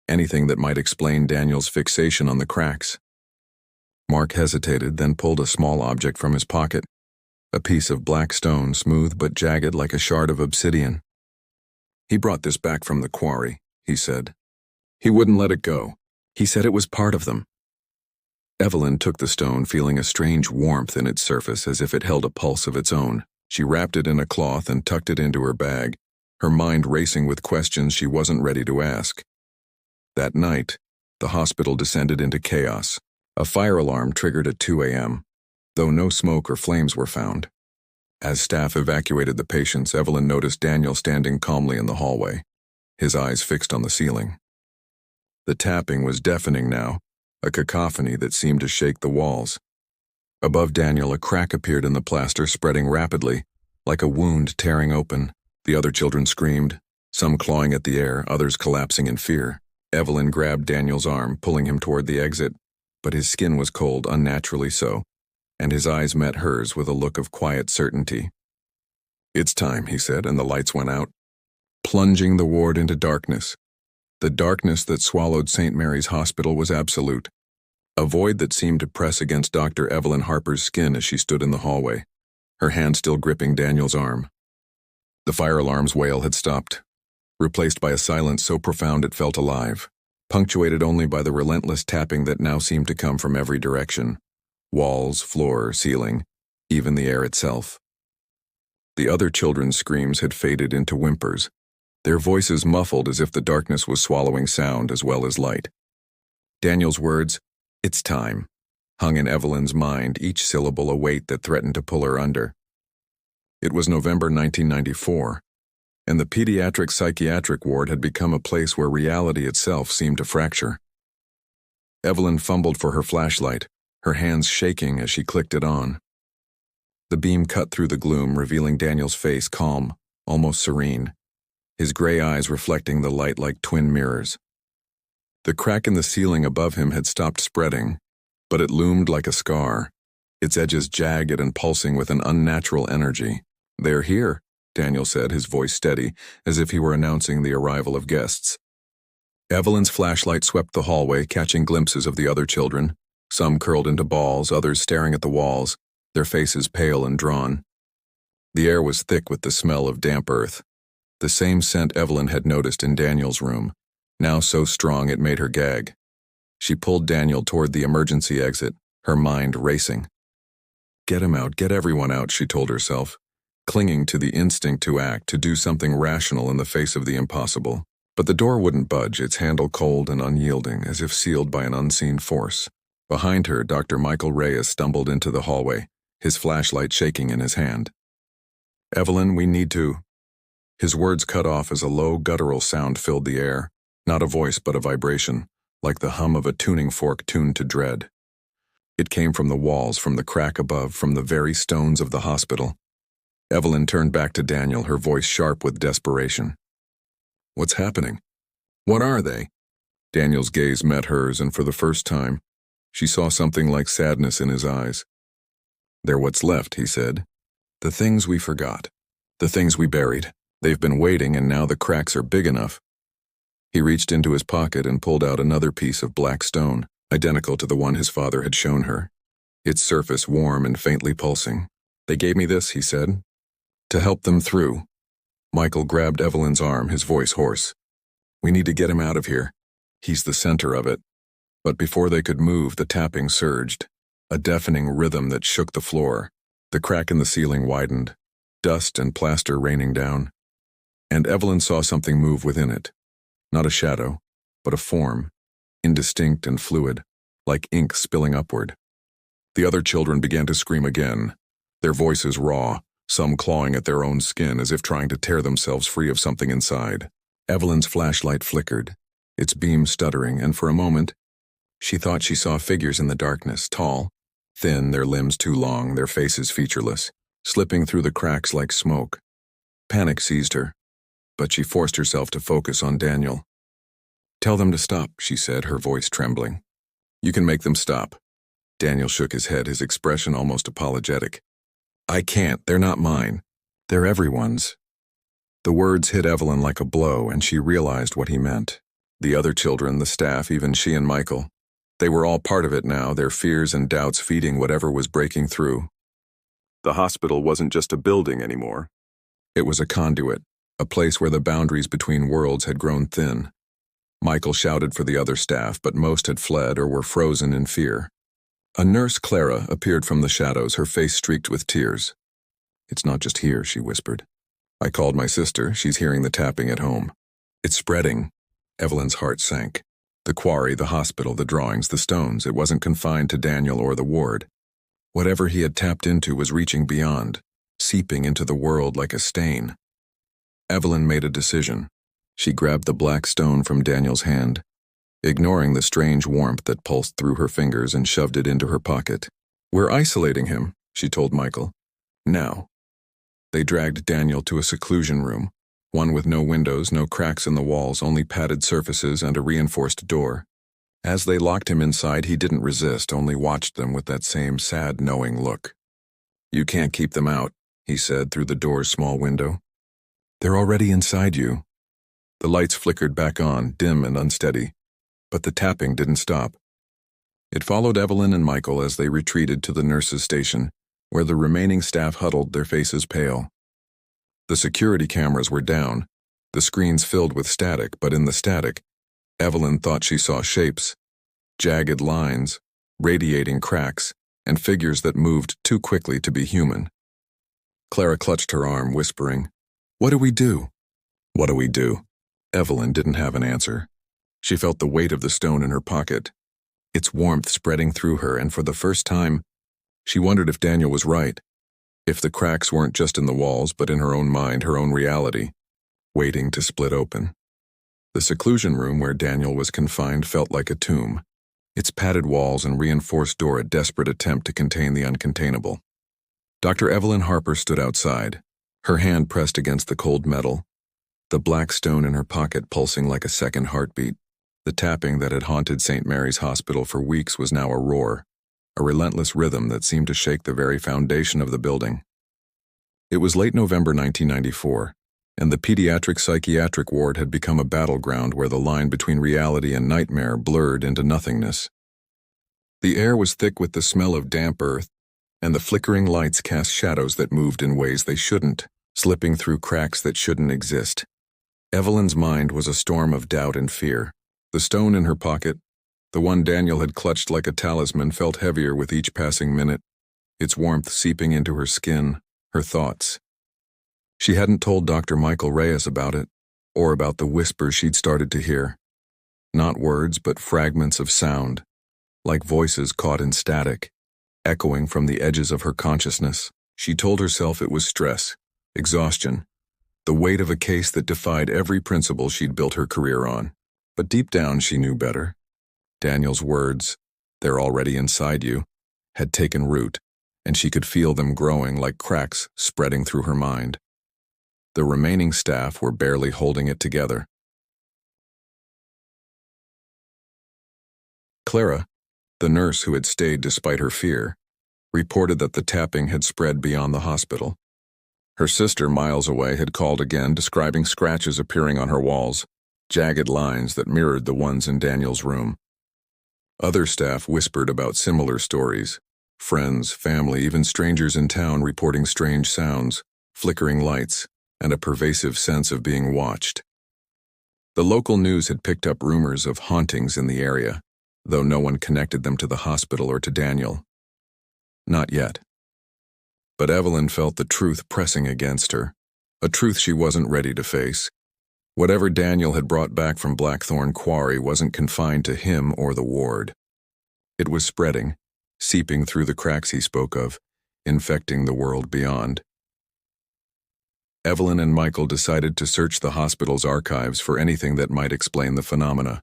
anything that might explain Daniel's fixation on the cracks. Mark hesitated, then pulled a small object from his pocket, a piece of black stone, smooth but jagged like a shard of obsidian. "He brought this back from the quarry," he said. "He wouldn't let it go. He said it was part of them." Evelyn took the stone, feeling a strange warmth in its surface, as if it held a pulse of its own. She wrapped it in a cloth and tucked it into her bag, her mind racing with questions she wasn't ready to ask. That night, the hospital descended into chaos. A fire alarm triggered at 2 a.m., though no smoke or flames were found. As staff evacuated the patients, Evelyn noticed Daniel standing calmly in the hallway, his eyes fixed on the ceiling. The tapping was deafening now, a cacophony that seemed to shake the walls. Above Daniel, a crack appeared in the plaster, spreading rapidly, like a wound tearing open. The other children screamed, some clawing at the air, others collapsing in fear. Evelyn grabbed Daniel's arm, pulling him toward the exit, but his skin was cold, unnaturally so, and his eyes met hers with a look of quiet certainty. "It's time," he said, and the lights went out, plunging the ward into darkness. The darkness that swallowed St. Mary's Hospital was absolute, a void that seemed to press against Dr. Evelyn Harper's skin as she stood in the hallway, her hand still gripping Daniel's arm. The fire alarm's wail had stopped, replaced by a silence so profound it felt alive, punctuated only by the relentless tapping that now seemed to come from every direction. Walls, floor, ceiling, even the air itself. The other children's screams had faded into whimpers, their voices muffled as if the darkness was swallowing sound as well as light. Daniel's words, "It's time," hung in Evelyn's mind, each syllable a weight that threatened to pull her under. It was November 1994, and the Pediatric Psychiatric ward had become a place where reality itself seemed to fracture. Evelyn fumbled for her flashlight, her hands shaking as she clicked it on. The beam cut through the gloom, revealing Daniel's face, calm, almost serene, his gray eyes reflecting the light like twin mirrors. The crack in the ceiling above him had stopped spreading, but it loomed like a scar, its edges jagged and pulsing with an unnatural energy. "They're here," Daniel said, his voice steady, as if he were announcing the arrival of guests. Evelyn's flashlight swept the hallway, catching glimpses of the other children, some curled into balls, others staring at the walls, their faces pale and drawn. The air was thick with the smell of damp earth, the same scent Evelyn had noticed in Daniel's room, now so strong it made her gag. She pulled Daniel toward the emergency exit, her mind racing. "Get him out, get everyone out," she told herself, clinging to the instinct to act, to do something rational in the face of the impossible. But the door wouldn't budge, its handle cold and unyielding, as if sealed by an unseen force. Behind her, Dr. Michael Reyes stumbled into the hallway, his flashlight shaking in his hand. "Evelyn, we need to..." His words cut off as a low, guttural sound filled the air, not a voice but a vibration, like the hum of a tuning fork tuned to dread. It came from the walls, from the crack above, from the very stones of the hospital. Evelyn turned back to Daniel, her voice sharp with desperation. "What's happening? What are they?" Daniel's gaze met hers, and for the first time, she saw something like sadness in his eyes. "They're what's left," he said. "The things we forgot. The things we buried. They've been waiting, and now the cracks are big enough." He reached into his pocket and pulled out another piece of black stone, identical to the one his father had shown her, its surface warm and faintly pulsing. "They gave me this," he said, "to help them through." Michael grabbed Evelyn's arm, his voice hoarse. "We need to get him out of here. He's the center of it." But before they could move, the tapping surged, a deafening rhythm that shook the floor. The crack in the ceiling widened, dust and plaster raining down. And Evelyn saw something move within it. Not a shadow, but a form, indistinct and fluid, like ink spilling upward. The other children began to scream again, their voices raw, some clawing at their own skin as if trying to tear themselves free of something inside. Evelyn's flashlight flickered, its beam stuttering, and for a moment, she thought she saw figures in the darkness, tall, thin, their limbs too long, their faces featureless, slipping through the cracks like smoke. Panic seized her, but she forced herself to focus on Daniel. "Tell them to stop," she said, her voice trembling. "You can make them stop." Daniel shook his head, his expression almost apologetic. "I can't, they're not mine. They're everyone's." The words hit Evelyn like a blow, and she realized what he meant. The other children, the staff, even she and Michael, they were all part of it now, their fears and doubts feeding whatever was breaking through. The hospital wasn't just a building anymore. It was a conduit, a place where the boundaries between worlds had grown thin. Michael shouted for the other staff, but most had fled or were frozen in fear. A nurse, Clara, appeared from the shadows, her face streaked with tears. "It's not just here," she whispered. "I called my sister. She's hearing the tapping at home. It's spreading." Evelyn's heart sank. The quarry, the hospital, the drawings, the stones, it wasn't confined to Daniel or the ward. Whatever he had tapped into was reaching beyond, seeping into the world like a stain. Evelyn made a decision. She grabbed the black stone from Daniel's hand, ignoring the strange warmth that pulsed through her fingers, and shoved it into her pocket. "We're isolating him," she told Michael. "Now." They dragged Daniel to a seclusion room, one with no windows, no cracks in the walls, only padded surfaces and a reinforced door. As they locked him inside, he didn't resist, only watched them with that same sad, knowing look. "You can't keep them out," he said through the door's small window. "They're already inside you." The lights flickered back on, dim and unsteady, but the tapping didn't stop. It followed Evelyn and Michael as they retreated to the nurses' station, where the remaining staff huddled, their faces pale. The security cameras were down, the screens filled with static, but in the static, Evelyn thought she saw shapes, jagged lines, radiating cracks, and figures that moved too quickly to be human. Clara clutched her arm, whispering, "What do we do?" "What do we do?" Evelyn didn't have an answer. She felt the weight of the stone in her pocket, its warmth spreading through her, and for the first time, she wondered if Daniel was right, if the cracks weren't just in the walls but in her own mind, her own reality, waiting to split open. The seclusion room where Daniel was confined felt like a tomb, its padded walls and reinforced door a desperate attempt to contain the uncontainable. Dr. Evelyn Harper stood outside, her hand pressed against the cold metal, the black stone in her pocket pulsing like a second heartbeat. The tapping that had haunted St. Mary's Hospital for weeks was now a roar, a relentless rhythm that seemed to shake the very foundation of the building. It was late November 1994, and the Pediatric Psychiatric ward had become a battleground where the line between reality and nightmare blurred into nothingness. The air was thick with the smell of damp earth, and the flickering lights cast shadows that moved in ways they shouldn't, slipping through cracks that shouldn't exist. Evelyn's mind was a storm of doubt and fear. The stone in her pocket, the one Daniel had clutched like a talisman, felt heavier with each passing minute, its warmth seeping into her skin, her thoughts. She hadn't told Dr. Michael Reyes about it, or about the whispers she'd started to hear. Not words, but fragments of sound, like voices caught in static, echoing from the edges of her consciousness. She told herself it was stress, exhaustion, the weight of a case that defied every principle she'd built her career on. But deep down she knew better. Daniel's words, "They're already inside you," had taken root, and she could feel them growing like cracks spreading through her mind. The remaining staff were barely holding it together. Clara, the nurse who had stayed despite her fear, reported that the tapping had spread beyond the hospital. Her sister, miles away, had called again, describing scratches appearing on her walls, jagged lines that mirrored the ones in Daniel's room. Other staff whispered about similar stories. Friends, family, even strangers in town reporting strange sounds, flickering lights, and a pervasive sense of being watched. The local news had picked up rumors of hauntings in the area, though no one connected them to the hospital or to Daniel. Not yet. But Evelyn felt the truth pressing against her, a truth she wasn't ready to face. Whatever Daniel had brought back from Blackthorn Quarry wasn't confined to him or the ward. It was spreading, seeping through the cracks he spoke of, infecting the world beyond. Evelyn and Michael decided to search the hospital's archives for anything that might explain the phenomena.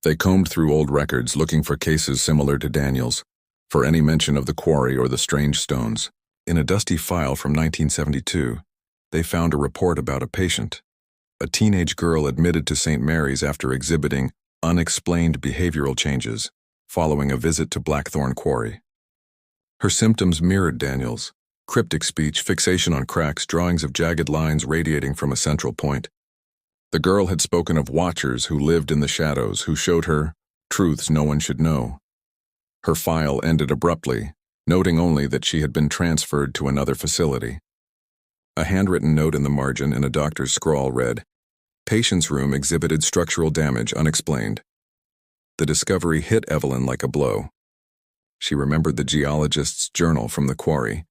They combed through old records looking for cases similar to Daniel's, for any mention of the quarry or the strange stones. In a dusty file from 1972, they found a report about a patient, a teenage girl admitted to St. Mary's after exhibiting unexplained behavioral changes following a visit to Blackthorn Quarry. Her symptoms mirrored Daniel's: cryptic speech, fixation on cracks, drawings of jagged lines radiating from a central point. The girl had spoken of watchers who lived in the shadows, who showed her truths no one should know. Her file ended abruptly, noting only that she had been transferred to another facility. A handwritten note in the margin in a doctor's scrawl read, "Patient's room exhibited structural damage unexplained." The discovery hit Evelyn like a blow. She remembered the geologist's journal from the quarry,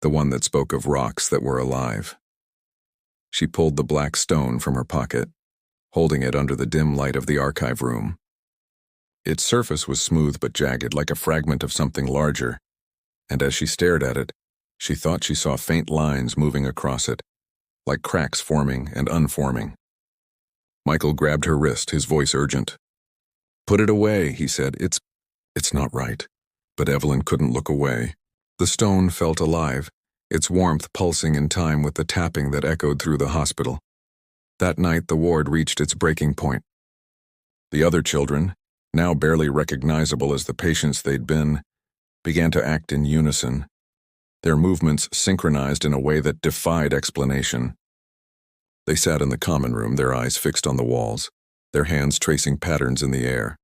the one that spoke of rocks that were alive. She pulled the black stone from her pocket, holding it under the dim light of the archive room. Its surface was smooth but jagged, like a fragment of something larger, and as she stared at it, she thought she saw faint lines moving across it, like cracks forming and unforming. Michael grabbed her wrist, his voice urgent. "Put it away," he said. It's not right." But Evelyn couldn't look away. The stone felt alive, its warmth pulsing in time with the tapping that echoed through the hospital. That night, the ward reached its breaking point. The other children, now barely recognizable as the patients they'd been, began to act in unison, their movements synchronized in a way that defied explanation. They sat in the common room, their eyes fixed on the walls, their hands tracing patterns in the air,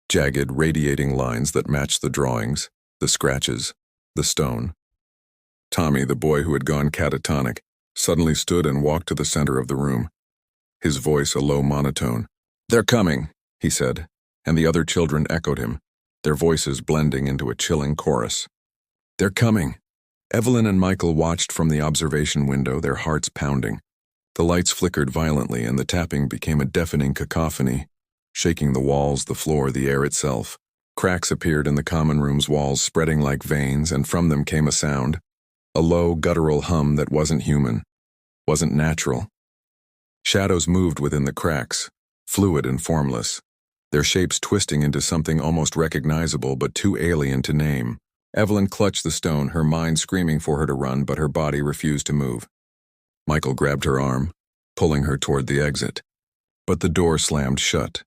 jagged, radiating lines that matched the drawings, the scratches, the stone. Tommy, the boy who had gone catatonic, suddenly stood and walked to the center of the room. His voice a low monotone. "They're coming," he said, and the other children echoed him, their voices blending into a chilling chorus. "They're coming." Evelyn and Michael watched from the observation window, their hearts pounding. The lights flickered violently and the tapping became a deafening cacophony, shaking the walls, the floor, the air itself. Cracks appeared in the common room's walls, spreading like veins, and from them came a sound, a low, guttural hum that wasn't human, wasn't natural. Shadows moved within the cracks, fluid and formless, their shapes twisting into something almost recognizable but too alien to name. Evelyn clutched the stone, her mind screaming for her to run, but her body refused to move. Michael grabbed her arm, pulling her toward the exit. But the door slammed shut,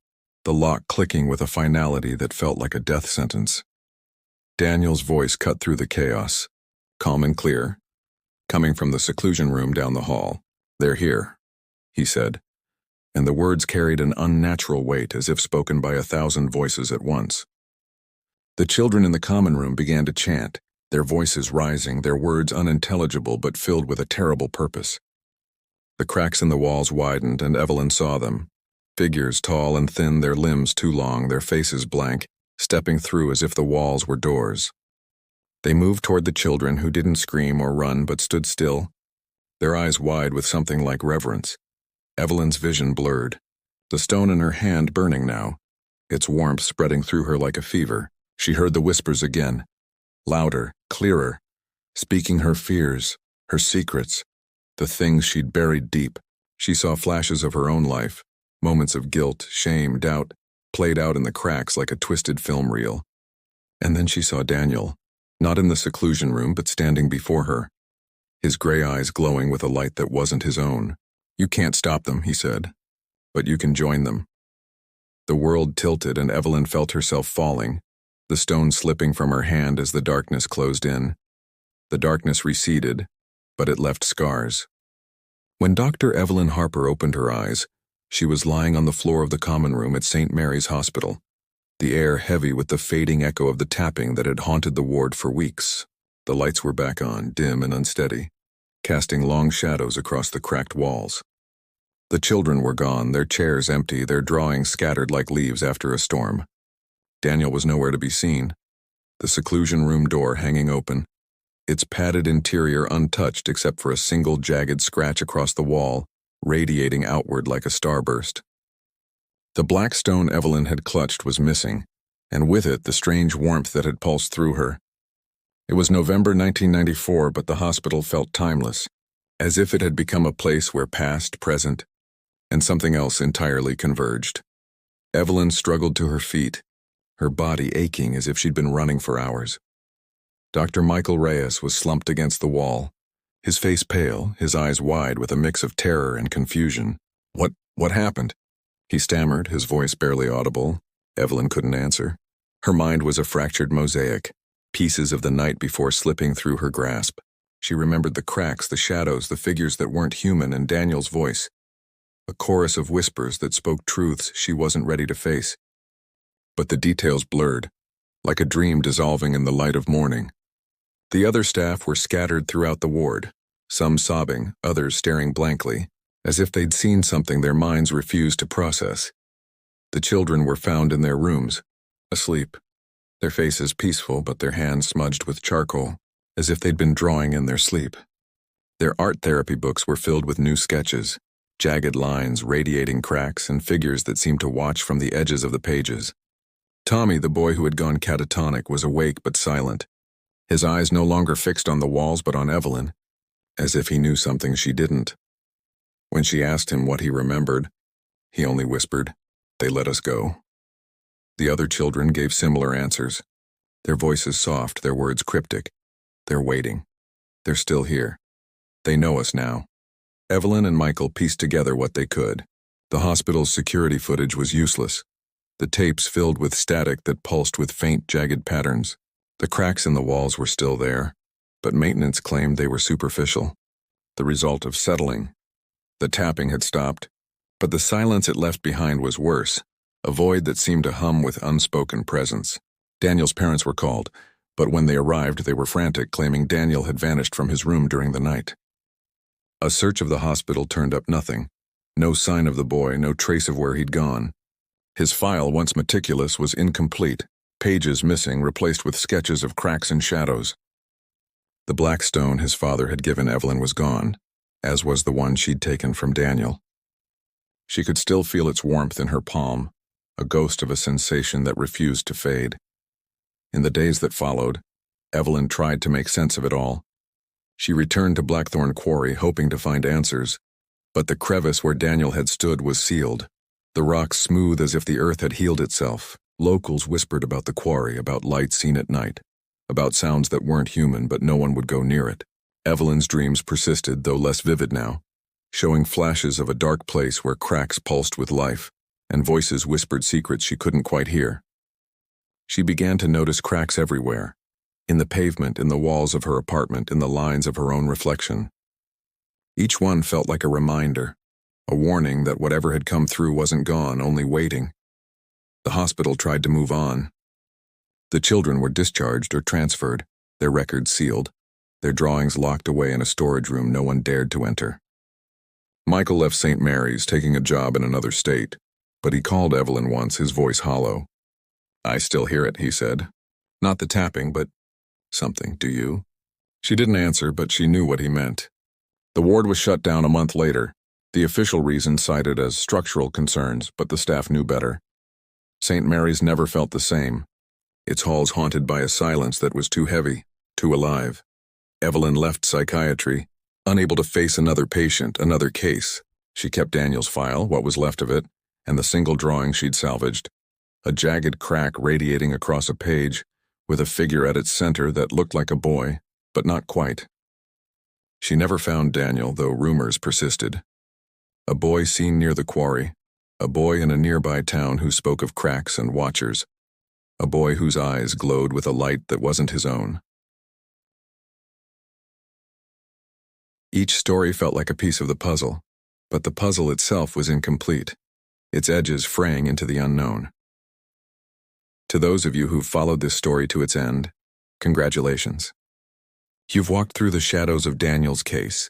the lock clicking with a finality that felt like a death sentence. Daniel's voice cut through the chaos, calm and clear, coming from the seclusion room down the hall. "They're here," he said, and the words carried an unnatural weight as if spoken by 1,000 voices at once. The children in the common room began to chant, their voices rising, their words unintelligible but filled with a terrible purpose. The cracks in the walls widened, and Evelyn saw them. Figures tall and thin, their limbs too long, their faces blank, stepping through as if the walls were doors. They moved toward the children, who didn't scream or run but stood still, their eyes wide with something like reverence. Evelyn's vision blurred, the stone in her hand burning now, its warmth spreading through her like a fever. She heard the whispers again, louder, clearer, speaking her fears, her secrets, the things she'd buried deep. She saw flashes of her own life, moments of guilt, shame, doubt, played out in the cracks like a twisted film reel. And then she saw Daniel, not in the seclusion room but standing before her, his gray eyes glowing with a light that wasn't his own. "You can't stop them," he said, "but you can join them." The world tilted and Evelyn felt herself falling, the stone slipping from her hand as the darkness closed in. The darkness receded, but it left scars. When Dr. Evelyn Harper opened her eyes, She was lying on the floor of the common room at St. Mary's Hospital, the air heavy with the fading echo of the tapping that had haunted the ward for weeks. The lights were back on, dim and unsteady, casting long shadows across the cracked walls. The children were gone, their chairs empty, their drawings scattered like leaves after a storm. Daniel was nowhere to be seen, the seclusion room door hanging open, its padded interior untouched except for a single jagged scratch across the wall, radiating outward like a starburst. The black stone Evelyn had clutched was missing, and with it the strange warmth that had pulsed through her. It was November 1994, but the hospital felt timeless, as if it had become a place where past, present, and something else entirely converged. Evelyn struggled to her feet, her body aching as if she'd been running for hours. Dr. Michael Reyes was slumped against the wall, his face pale, his eyes wide with a mix of terror and confusion. What happened? He stammered, his voice barely audible. Evelyn couldn't answer. Her mind was a fractured mosaic, pieces of the night before slipping through her grasp. She remembered the cracks, the shadows, the figures that weren't human, and Daniel's voice. A chorus of whispers that spoke truths she wasn't ready to face. But the details blurred, like a dream dissolving in the light of morning. The other staff were scattered throughout the ward, some sobbing, others staring blankly, as if they'd seen something their minds refused to process. The children were found in their rooms, asleep, their faces peaceful but their hands smudged with charcoal, as if they'd been drawing in their sleep. Their art therapy books were filled with new sketches, jagged lines, radiating cracks, and figures that seemed to watch from the edges of the pages. Tommy, the boy who had gone catatonic, was awake but silent, his eyes no longer fixed on the walls but on Evelyn, as if he knew something she didn't. When she asked him what he remembered, he only whispered, "They let us go." The other children gave similar answers, their voices soft, their words cryptic. They're waiting. They're still here. They know us now. Evelyn and Michael pieced together what they could. The hospital's security footage was useless, the tapes filled with static that pulsed with faint, jagged patterns. The cracks in the walls were still there, but maintenance claimed they were superficial, the result of settling. The tapping had stopped, but the silence it left behind was worse, a void that seemed to hum with unspoken presence. Daniel's parents were called, but when they arrived they were frantic, claiming Daniel had vanished from his room during the night. A search of the hospital turned up nothing. No sign of the boy, no trace of where he'd gone. His file, once meticulous, was incomplete, pages missing, replaced with sketches of cracks and shadows. The black stone his father had given Evelyn was gone, as was the one she'd taken from Daniel. She could still feel its warmth in her palm, a ghost of a sensation that refused to fade. In the days that followed, Evelyn tried to make sense of it all. She returned to Blackthorn Quarry hoping to find answers, but the crevice where Daniel had stood was sealed, the rocks smooth as if the earth had healed itself. Locals whispered about the quarry, about lights seen at night, about sounds that weren't human but no one would go near it. Evelyn's dreams persisted, though less vivid now, showing flashes of a dark place where cracks pulsed with life, and voices whispered secrets she couldn't quite hear. She began to notice cracks everywhere, in the pavement, in the walls of her apartment, in the lines of her own reflection. Each one felt like a reminder, a warning that whatever had come through wasn't gone, only waiting. The hospital tried to move on. The children were discharged or transferred, their records sealed, their drawings locked away in a storage room no one dared to enter. Michael left St. Mary's, taking a job in another state, but he called Evelyn once, his voice hollow. "I still hear it," he said. "Not the tapping, but something, do you?" She didn't answer, but she knew what he meant. The ward was shut down a month later, the official reason cited as structural concerns, but the staff knew better. St. Mary's never felt the same, its halls haunted by a silence that was too heavy, too alive. Evelyn left psychiatry, unable to face another patient, another case. She kept Daniel's file, what was left of it, and the single drawing she'd salvaged, a jagged crack radiating across a page, with a figure at its center that looked like a boy, but not quite. She never found Daniel, though rumors persisted. A boy seen near the quarry, a boy in a nearby town who spoke of cracks and watchers, a boy whose eyes glowed with a light that wasn't his own. Each story felt like a piece of the puzzle, but the puzzle itself was incomplete. its edges fraying into the unknown. To those of you who've followed this story to its end, congratulations. You've walked through the shadows of Daniel's case,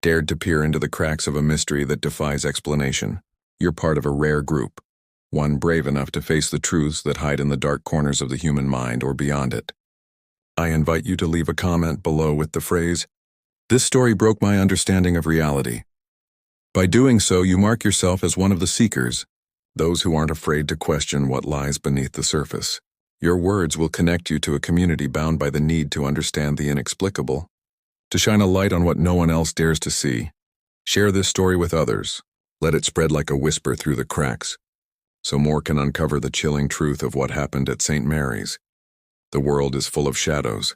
dared to peer into the cracks of a mystery that defies explanation. You're part of a rare group, one brave enough to face the truths that hide in the dark corners of the human mind or beyond it. I invite you to leave a comment below with the phrase, "This story broke my understanding of reality." By doing so, you mark yourself as one of the seekers, those who aren't afraid to question what lies beneath the surface. Your words will connect you to a community bound by the need to understand the inexplicable, to shine a light on what no one else dares to see. Share this story with others. Let it spread like a whisper through the cracks, so more can uncover the chilling truth of what happened at St. Mary's. The world is full of shadows,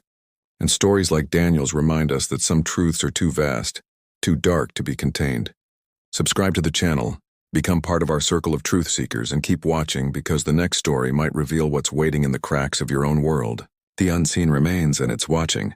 and stories like Daniel's remind us that some truths are too vast, too dark to be contained. Subscribe to the channel, become part of our circle of truth seekers, and keep watching because the next story might reveal what's waiting in the cracks of your own world. The unseen remains, and it's watching.